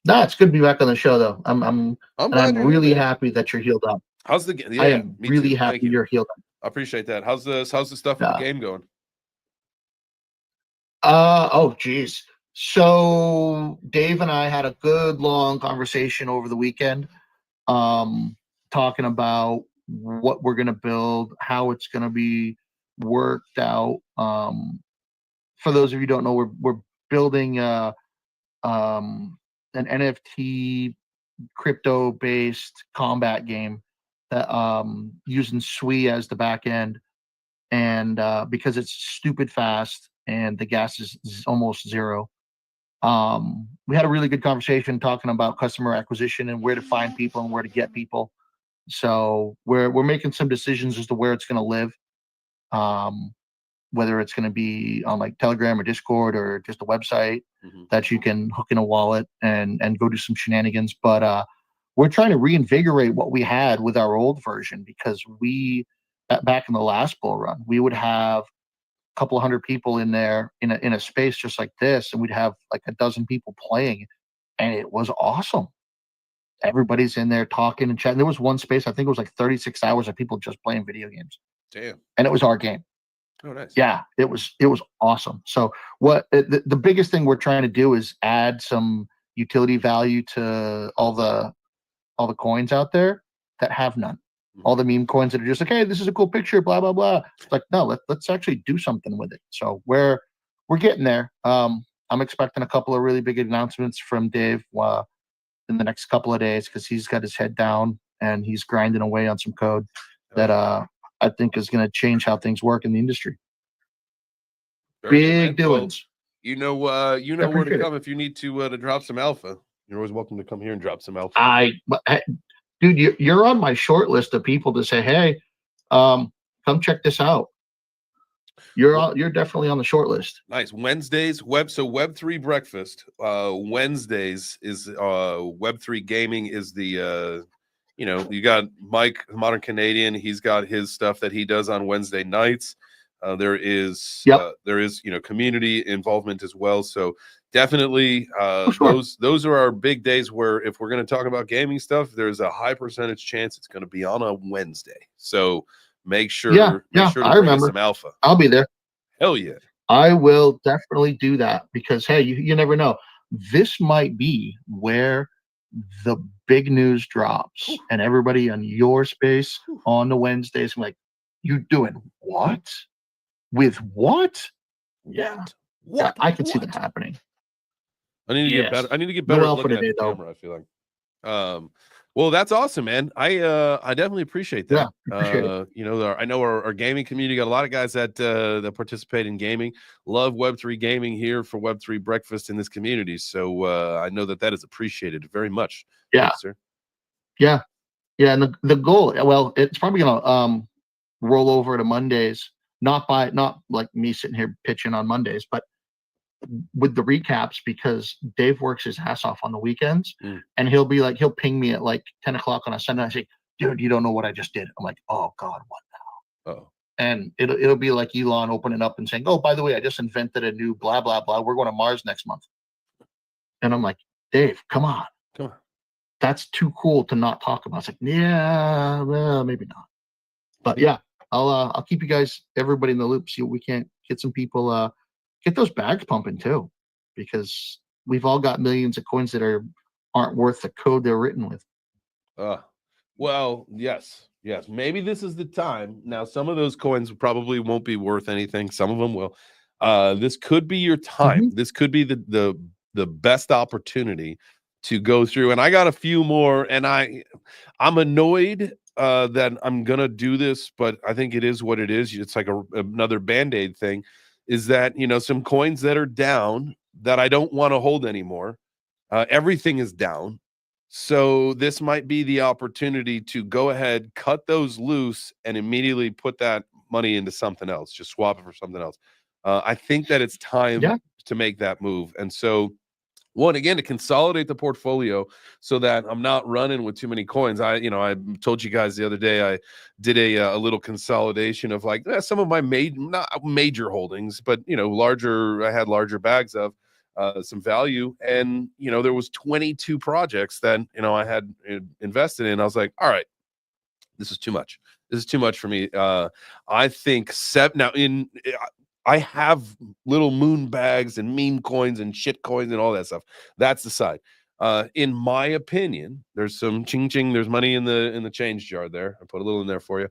No, it's good to be back on the show though. I'm really happy that you're healed up. How's the game? Yeah, I am really happy you're healed up. I appreciate that. How's the stuff with the game going? Oh geez. So Dave and I had a good long conversation over the weekend, talking about what we're gonna build, how it's gonna be worked out. For those of you who don't know, we're building an NFT crypto based combat game that using SWE as the back end, and because it's stupid fast and the gas is almost zero. We had a really good conversation talking about customer acquisition and where to find people and where to get people. So we're making some decisions as to where it's going to live, whether it's going to be on like Telegram or Discord or just a website that you can hook in a wallet and go do some shenanigans. But we're trying to reinvigorate what we had with our old version, because back in the last bull run, we would have a couple of hundred people in there in a space just like this, and we'd have like a dozen people playing, and it was awesome. Everybody's in there talking and chatting. There was one space, I think it was like 36 hours of people just playing video games. Damn. And it was our game. Oh, nice. Yeah, it was awesome. So the biggest thing we're trying to do is add some utility value to all the coins out there that have none. All the meme coins that are just like, hey, this is a cool picture, blah blah blah. It's like, no, let's actually do something with it. So we're getting there. I'm expecting a couple of really big announcements from Dave in the next couple of days, because he's got his head down and he's grinding away on some code that I think is going to change how things work in the industry. Big doings. Well, where to come if you need to drop some alpha. You're always welcome to come here and drop some alpha. Dude, you're on my short list of people to say, hey, come check this out. You're definitely on the short list. Nice. Wednesdays, Web3 Breakfast. Wednesdays is Web3 Gaming is the you got Mike, Modern Canadian. He's got his stuff that he does on Wednesday nights. There is community involvement as well. So definitely those are our big days where if we're going to talk about gaming stuff, there's a high percentage chance it's going to be on a Wednesday. So make sure to bring us some alpha. I'll be there. Hell yeah. I will definitely do that, because hey, you never know. This might be where the big news drops and everybody on your space on the Wednesdays, I'm like, you doing what? With what? Yeah. What? I can see that happening. I need to get better. I need to get better No at looking alpha at the today, though. camera, I feel like. Well, that's awesome, man. I definitely appreciate that. Yeah, appreciate it. You know, I know our gaming community got a lot of guys that participate in gaming. Love Web3 gaming here for Web3 Breakfast in this community. So I know that is appreciated very much. Yeah. Thanks, sir. Yeah. Yeah. And the goal, well, it's probably gonna roll over to Mondays, not like me sitting here pitching on Mondays, but with the recaps, because Dave works his ass off on the weekends, and he'll ping me at like 10 o'clock on a Sunday. I say, dude, you don't know what I just did. I'm like, oh God, what now? Oh. And it'll be like Elon opening up and saying, oh, by the way, I just invented a new blah blah blah. We're going to Mars next month. And I'm like, Dave, come on. That's too cool to not talk about. It's like, yeah, well, maybe not. But yeah, I'll keep you guys, everybody in the loop. See what we can't get some people get those bags pumping too, because we've all got millions of coins that aren't worth the code they're written with. Well, yes. Maybe this is the time. Now, some of those coins probably won't be worth anything. Some of them will. This could be your time. This could be the best opportunity to go through. And I got a few more, and I'm annoyed that I'm gonna do this, but I think it is what it is. It's like another Band-Aid thing. Is that, you know, some coins that are down that I don't want to hold anymore. Everything is down. So this might be the opportunity to go ahead, cut those loose, and immediately put that money into something else. Just swap it for something else. I think that it's time to make that move. And so, again, to consolidate the portfolio so that I'm not running with too many coins. I told you guys the other day I did a little consolidation of like some of my not major holdings, but I had larger bags of some value, and there was 22 projects that I had invested in. I was like, all right, this is too much. This is too much for me. I think I have little moon bags and meme coins and shit coins and all that stuff. That's the side. In my opinion, there's some ching. There's money in the change jar there. I put a little in there for you.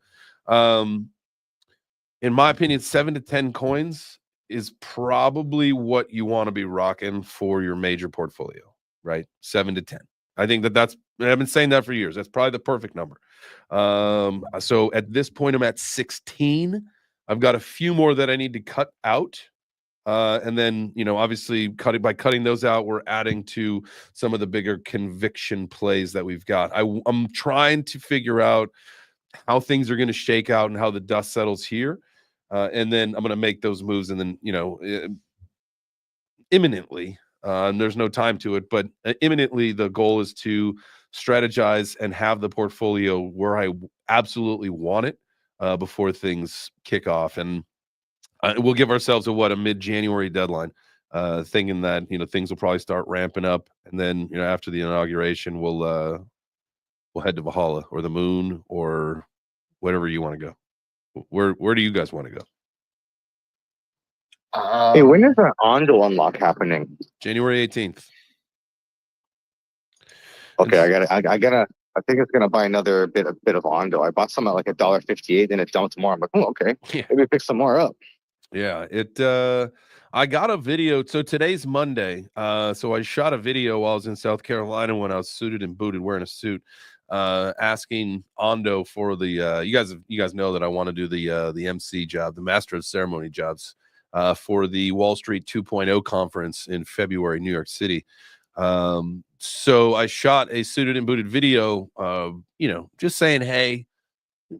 In my opinion, 7 to 10 coins is probably what you want to be rocking for your major portfolio, right? 7 to 10. I think I've been saying that for years. That's probably the perfect number. So at this point, I'm at 16. I've got a few more that I need to cut out. And then, obviously by cutting those out, we're adding to some of the bigger conviction plays that we've got. I'm trying to figure out how things are going to shake out and how the dust settles here. And then I'm going to make those moves. And then, imminently, and there's no time to it, but imminently the goal is to strategize and have the portfolio where I absolutely want it before things kick off. And we'll give ourselves a mid-January deadline, thinking that things will probably start ramping up, and then after the inauguration we'll head to Valhalla or the moon or whatever you want to go. Where do you guys want to go? Hey, when is the Ondo unlock happening? January 18th. Okay, I think it's gonna buy another bit of Ondo. I bought some at like $1.58, then it dumped more. I'm like, oh, okay, maybe pick some more up. Yeah, I got a video. So today's Monday. So I shot a video while I was in South Carolina when I was suited and booted, wearing a suit, asking Ondo for the you guys know that I want to do the MC job, the Master of Ceremony jobs, for the Wall Street 2.0 conference in February, New York City. So I shot a suited and booted video, just saying, hey,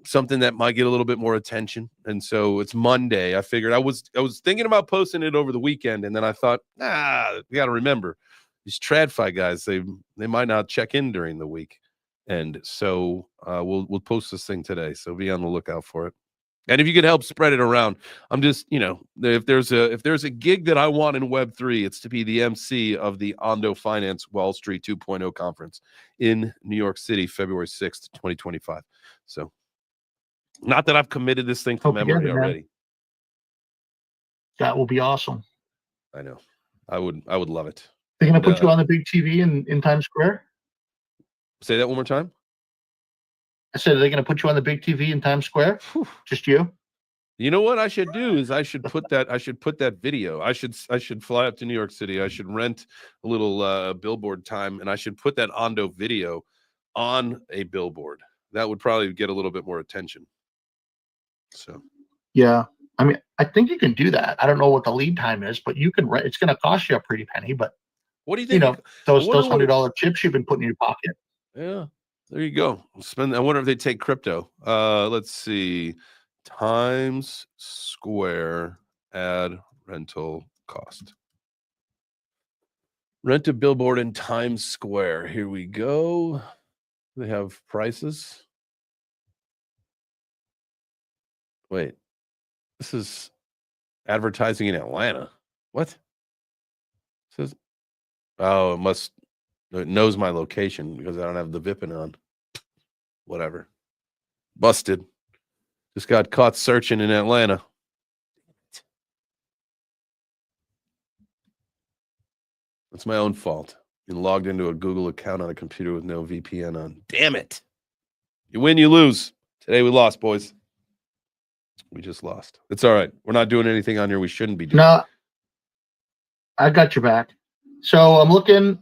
something that might get a little bit more attention. And so it's Monday. I figured I was thinking about posting it over the weekend, and then I thought, we got to remember these TradFi guys, they might not check in during the week. And so we'll post this thing today. So be on the lookout for it. And if you could help spread it around, I'm just, if there's a gig that I want in Web3, it's to be the MC of the Ondo Finance Wall Street 2.0 conference in New York City, February 6th, 2025. So not that I've committed this thing to memory already. That will be awesome. I know. I would love it. They're going to put you on the big TV in Times Square? Say that one more time. I said, are they going to put you on the big TV in Times Square? Whew. Just you? You know what I should do is I should put that video. I should fly up to New York City. I should rent a little billboard time, and I should put that Ondo video on a billboard. That would probably get a little bit more attention. So Yeah. I mean, I think you can do that. I don't know what the lead time is, but you can it's going to cost you a pretty penny, but what do you think? those wonder what $100 chips you've been putting in your pocket. Yeah, there you go. I wonder if they take crypto. Let's see. Times Square ad rental cost. Rent a billboard in Times Square. Here we go. They have prices. Wait, this is advertising in Atlanta. What? It says, oh, it knows my location because I don't have the Vipin on. Whatever. Busted. Just got caught searching in Atlanta. That's my own fault. You logged into a Google account on a computer with no VPN on. Damn it. You win, you lose. Today we lost, boys. We just lost. It's all right. We're not doing anything on here we shouldn't be doing. No, I got your back. So I'm looking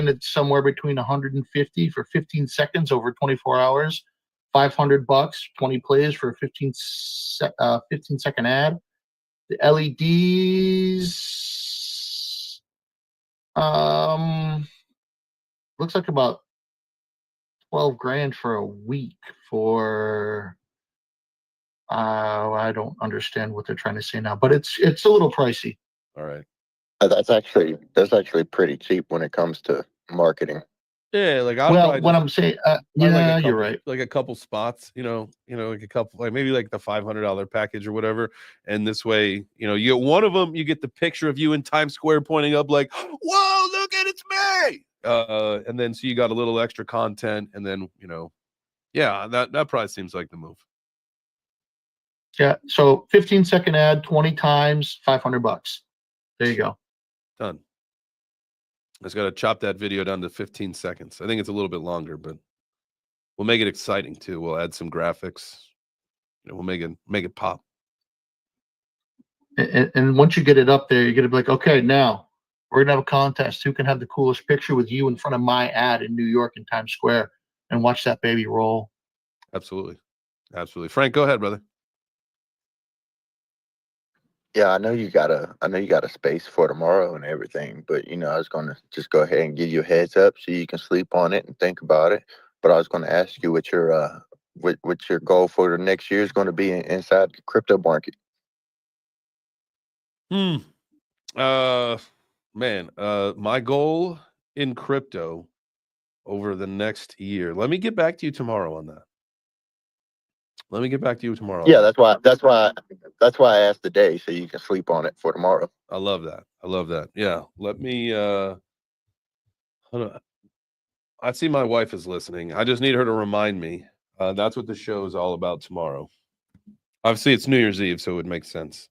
at somewhere between 150 for 15 seconds over 24 hours, $500, 20 plays for a 15 second ad. The LEDs looks like about 12 grand for a week for I don't understand what they're trying to say now, but it's a little pricey. All right. That's actually pretty cheap when it comes to marketing. Yeah, like I'm saying, yeah, you're right. Like a couple spots, like a couple, like maybe like the $500 package or whatever. And this way, you get one of them, you get the picture of you in Times Square pointing up, like, "Whoa, look at it's me!" And then so you got a little extra content, and then yeah, that probably seems like the move. Yeah, so 15-second ad, 20 times, $500. There you go. Done. I just got to chop that video down to 15 seconds. I think it's a little bit longer, but we'll make it exciting too. We'll add some graphics. We'll make it pop. And once you get it up there, you're gonna be like, okay, now we're gonna have a contest. Who can have the coolest picture with you in front of my ad in New York in Times Square, and watch that baby roll. Absolutely. Frank, go ahead, brother. Yeah, I know you got a space for tomorrow and everything, but I was gonna just go ahead and give you a heads up so you can sleep on it and think about it. But I was gonna ask you what your goal for the next year is going to be inside the crypto market. My goal in crypto over the next year. Let me get back to you tomorrow on that. Yeah, that's why I asked today so you can sleep on it for tomorrow. I love that. Yeah. Let me hold on. I see my wife is listening. I just need her to remind me. That's what the show is all about tomorrow. Obviously, it's New Year's Eve, so it would make sense.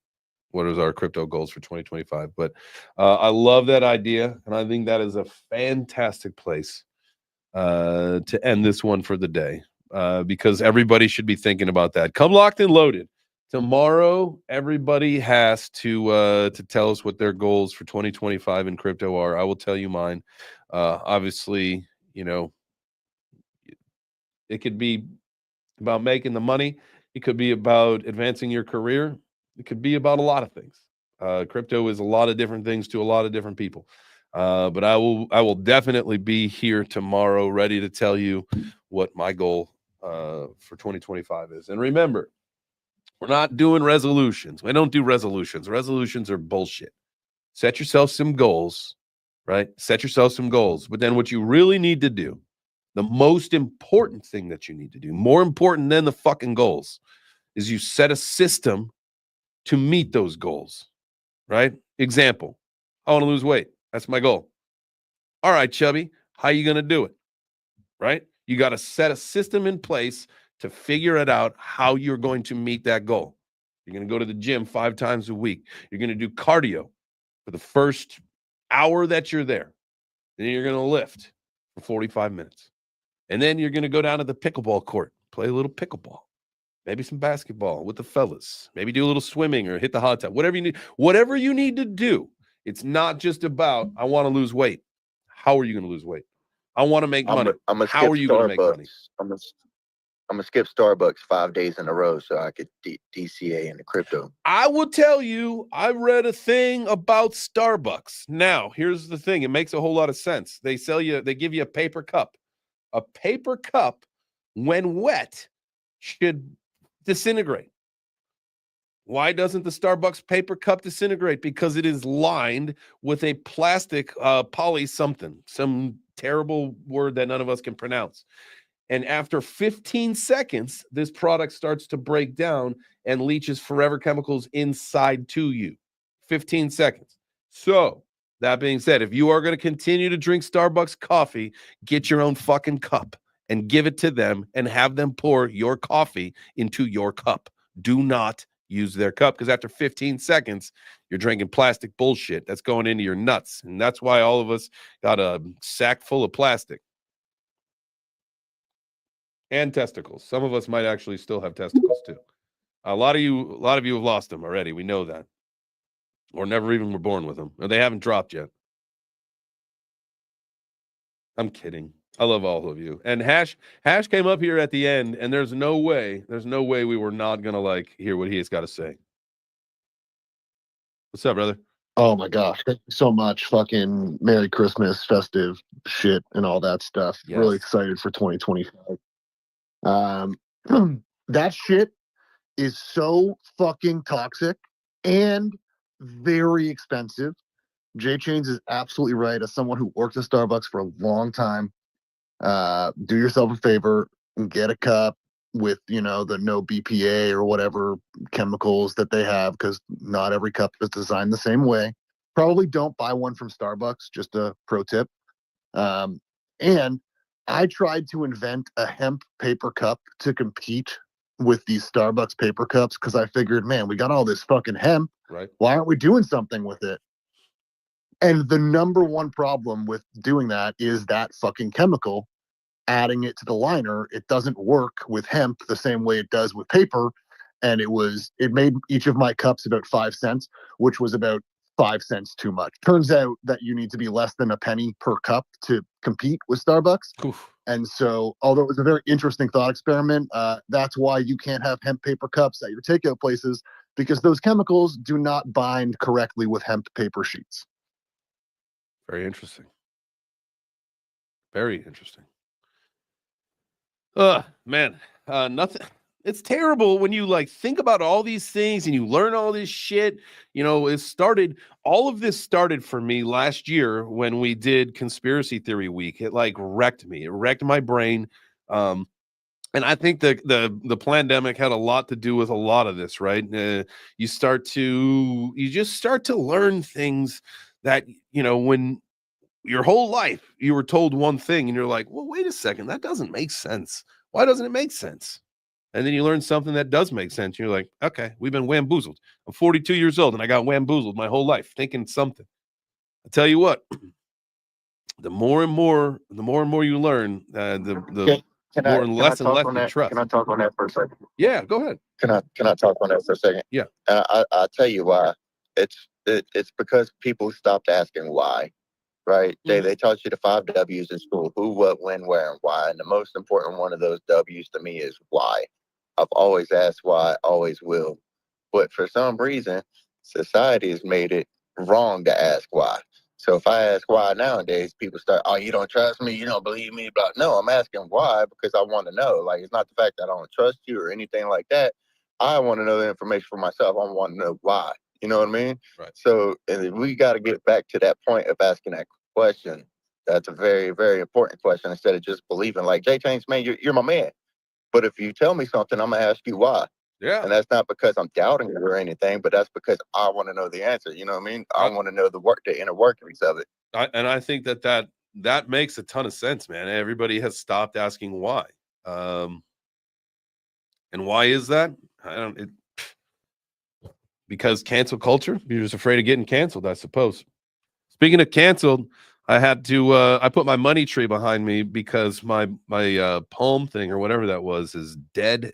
What is our crypto goals for 2025? But I love that idea, and I think that is a fantastic place to end this one for the day. Because everybody should be thinking about that. Come locked and loaded. Tomorrow, everybody has to tell us what their goals for 2025 in crypto are. I will tell you mine. Obviously, it could be about making the money. It could be about advancing your career. It could be about a lot of things. Crypto is a lot of different things to a lot of different people. But I will definitely be here tomorrow, ready to tell you what my goal for 2025 is. And remember, we're not doing resolutions. We don't do resolutions. Resolutions are bullshit. Set yourself some goals, right? Set yourself some goals. But then what you really need to do, the most important thing that you need to do, more important than the fucking goals, is you set a system to meet those goals, right? Example, I want to lose weight. That's my goal. All right, Chubby, how are you going to do it? Right? You got to set a system in place to figure it out how you're going to meet that goal. You're going to go to the gym 5 times a week. You're going to do cardio for the first hour that you're there. Then you're going to lift for 45 minutes. And then you're going to go down to the pickleball court, play a little pickleball, maybe some basketball with the fellas, maybe do a little swimming or hit the hot tub, whatever you need to do. It's not just about, I want to lose weight. How are you going to lose weight? I want to make money. How are you going to make money? I'm gonna skip Starbucks 5 days in a row so I could DCA into crypto. I will tell you, I read a thing about Starbucks. Now, here's the thing. It makes a whole lot of sense. They give you a paper cup. A paper cup, when wet, should disintegrate. Why doesn't the Starbucks paper cup disintegrate? Because it is lined with a plastic poly something, some terrible word that none of us can pronounce. And after 15 seconds, this product starts to break down and leaches forever chemicals inside to you. 15 seconds. So, that being said, if you are going to continue to drink Starbucks coffee, get your own fucking cup and give it to them and have them pour your coffee into your cup. Do not use their cup, because after 15 seconds, you're drinking plastic bullshit that's going into your nuts. And that's why all of us got a sack full of plastic. And testicles. Some of us might actually still have testicles too. A lot of you have lost them already. We know that. Or never even were born with them. Or they haven't dropped yet. I'm kidding. I love all of you. And Hash came up here at the end, and there's no way we were not gonna like hear what he has got to say. What's up, brother? Oh my gosh. Thank you so much. Fucking Merry Christmas, festive shit, and all that stuff. Yes. Really excited for 2025. That shit is so fucking toxic and very expensive. Jay Chains is absolutely right. As someone who worked at Starbucks for a long time, do yourself a favor and get a cup with, the no BPA or whatever chemicals that they have, because not every cup is designed the same way. Probably don't buy one from Starbucks, just a pro tip. And I tried to invent a hemp paper cup to compete with these Starbucks paper cups, because I figured, man, we got all this fucking hemp. Right. Why aren't we doing something with it? And the number one problem with doing that is that fucking chemical, adding it to the liner. It doesn't work with hemp the same way it does with paper. And it made each of my cups about 5 cents, which was about 5 cents too much. Turns out that you need to be less than a penny per cup to compete with Starbucks. Oof. And so, although it was a very interesting thought experiment, that's why you can't have hemp paper cups at your takeout places, because those chemicals do not bind correctly with hemp paper sheets. Very interesting. Very interesting. Man, nothing. It's terrible when you think about all these things and you learn all this shit. All of this started for me last year when we did Conspiracy Theory Week. It wrecked me. It wrecked my brain. And I think the pandemic had a lot to do with a lot of this, right? You just start to learn things that, when your whole life you were told one thing and you're like, well, wait a second, that doesn't make sense. Why doesn't it make sense? And then you learn something that does make sense. You're like, okay, we've been wamboozled. I'm 42 years old and I got wamboozled my whole life thinking something. I tell you what, the more and more you learn, the more and less you trust. Can I talk on that for a second? Yeah, go ahead. Can I talk on that for a second? Yeah. I'll tell you why. It's because people stopped asking why. Right? Mm-hmm. They taught you the 5 W's in school: who, what, when, where, and why. And the most important one of those W's to me is why. I've always asked why, always will. But for some reason, society has made it wrong to ask why. So if I ask why nowadays, people start, oh, you don't trust me, you don't believe me, blah. No, I'm asking why because I want to know. It's not the fact that I don't trust you or anything like that. I want to know the information for myself. I want to know why. You know what I mean? Right. So we got to get back to that point of asking that question. That's a very, very important question, instead of just believing. Like, Jay Chains, man, you're my man. But if you tell me something, I'm going to ask you why. Yeah. And that's not because I'm doubting it or anything, but that's because I want to know the answer. You know what I mean? I want to know the inner workings of it. I think that makes a ton of sense, man. Everybody has stopped asking why. And why is that? Because cancel culture. You're just afraid of getting canceled, I suppose. Speaking of canceled, I had to I put my money tree behind me because my palm thing or whatever that was is dead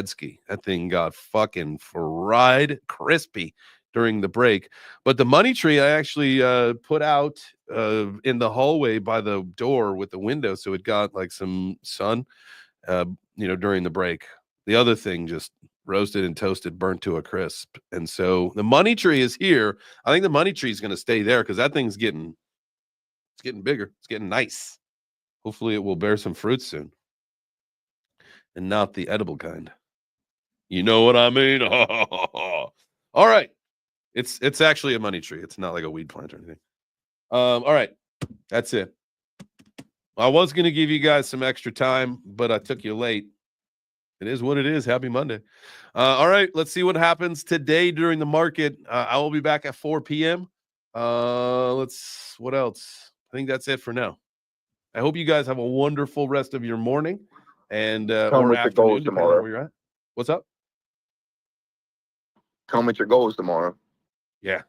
ski. That thing got fucking fried crispy during the break. But the money tree I actually put out in the hallway by the door with the window, so it got like some sun, during the break. The other thing just roasted and toasted, burnt to a crisp. And so the money tree is here. I think the money tree is going to stay there because that thing's getting bigger. It's getting nice. Hopefully it will bear some fruit soon, and not the edible kind. You know what I mean? All right. It's actually a money tree. It's not like a weed plant or anything. All right. That's it. I was going to give you guys some extra time, but I took you late. It is what it is. Happy Monday. All right. Let's see what happens today during the market. I will be back at 4 p.m. What else? I think that's it for now. I hope you guys have a wonderful rest of your morning and or with your goals afternoon, depending on tomorrow. where you're at. What's up? Come with your goals tomorrow. Yeah.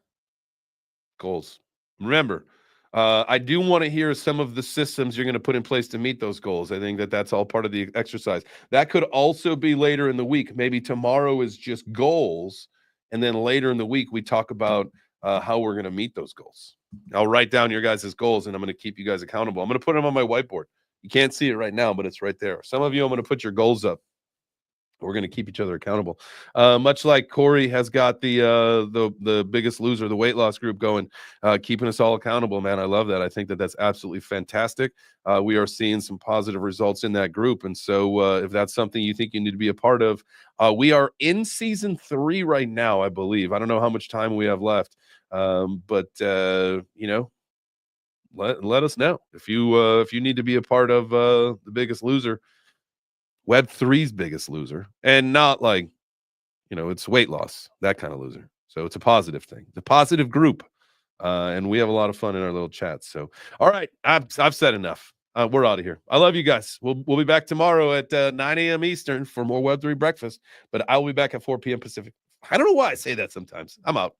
Goals. Remember, I do want to hear some of the systems you're going to put in place to meet those goals. I think that's all part of the exercise. That could also be later in the week. Maybe tomorrow is just goals, and then later in the week we talk about how we're going to meet those goals. I'll write down your guys' goals, and I'm going to keep you guys accountable. I'm going to put them on my whiteboard. You can't see it right now, but it's right there. Some of you, I'm going to put your goals up. We're going to keep each other accountable. Much like Corey has got the Biggest Loser, the weight loss group going, keeping us all accountable, man. I love that. I think that's absolutely fantastic. We are seeing some positive results in that group. And so if that's something you think you need to be a part of, we are in season 3 right now, I believe. I don't know how much time we have left. But let us know if you need to be a part of the Biggest Loser, Web3's Biggest Loser, and not like, it's weight loss, that kind of loser. So it's a positive thing. It's a positive group. And we have a lot of fun in our little chats. So, all right, I've said enough. We're out of here. I love you guys. We'll be back tomorrow at 9 a.m. Eastern for more Web3 Breakfast, but I will be back at 4 p.m. Pacific. I don't know why I say that sometimes. I'm out.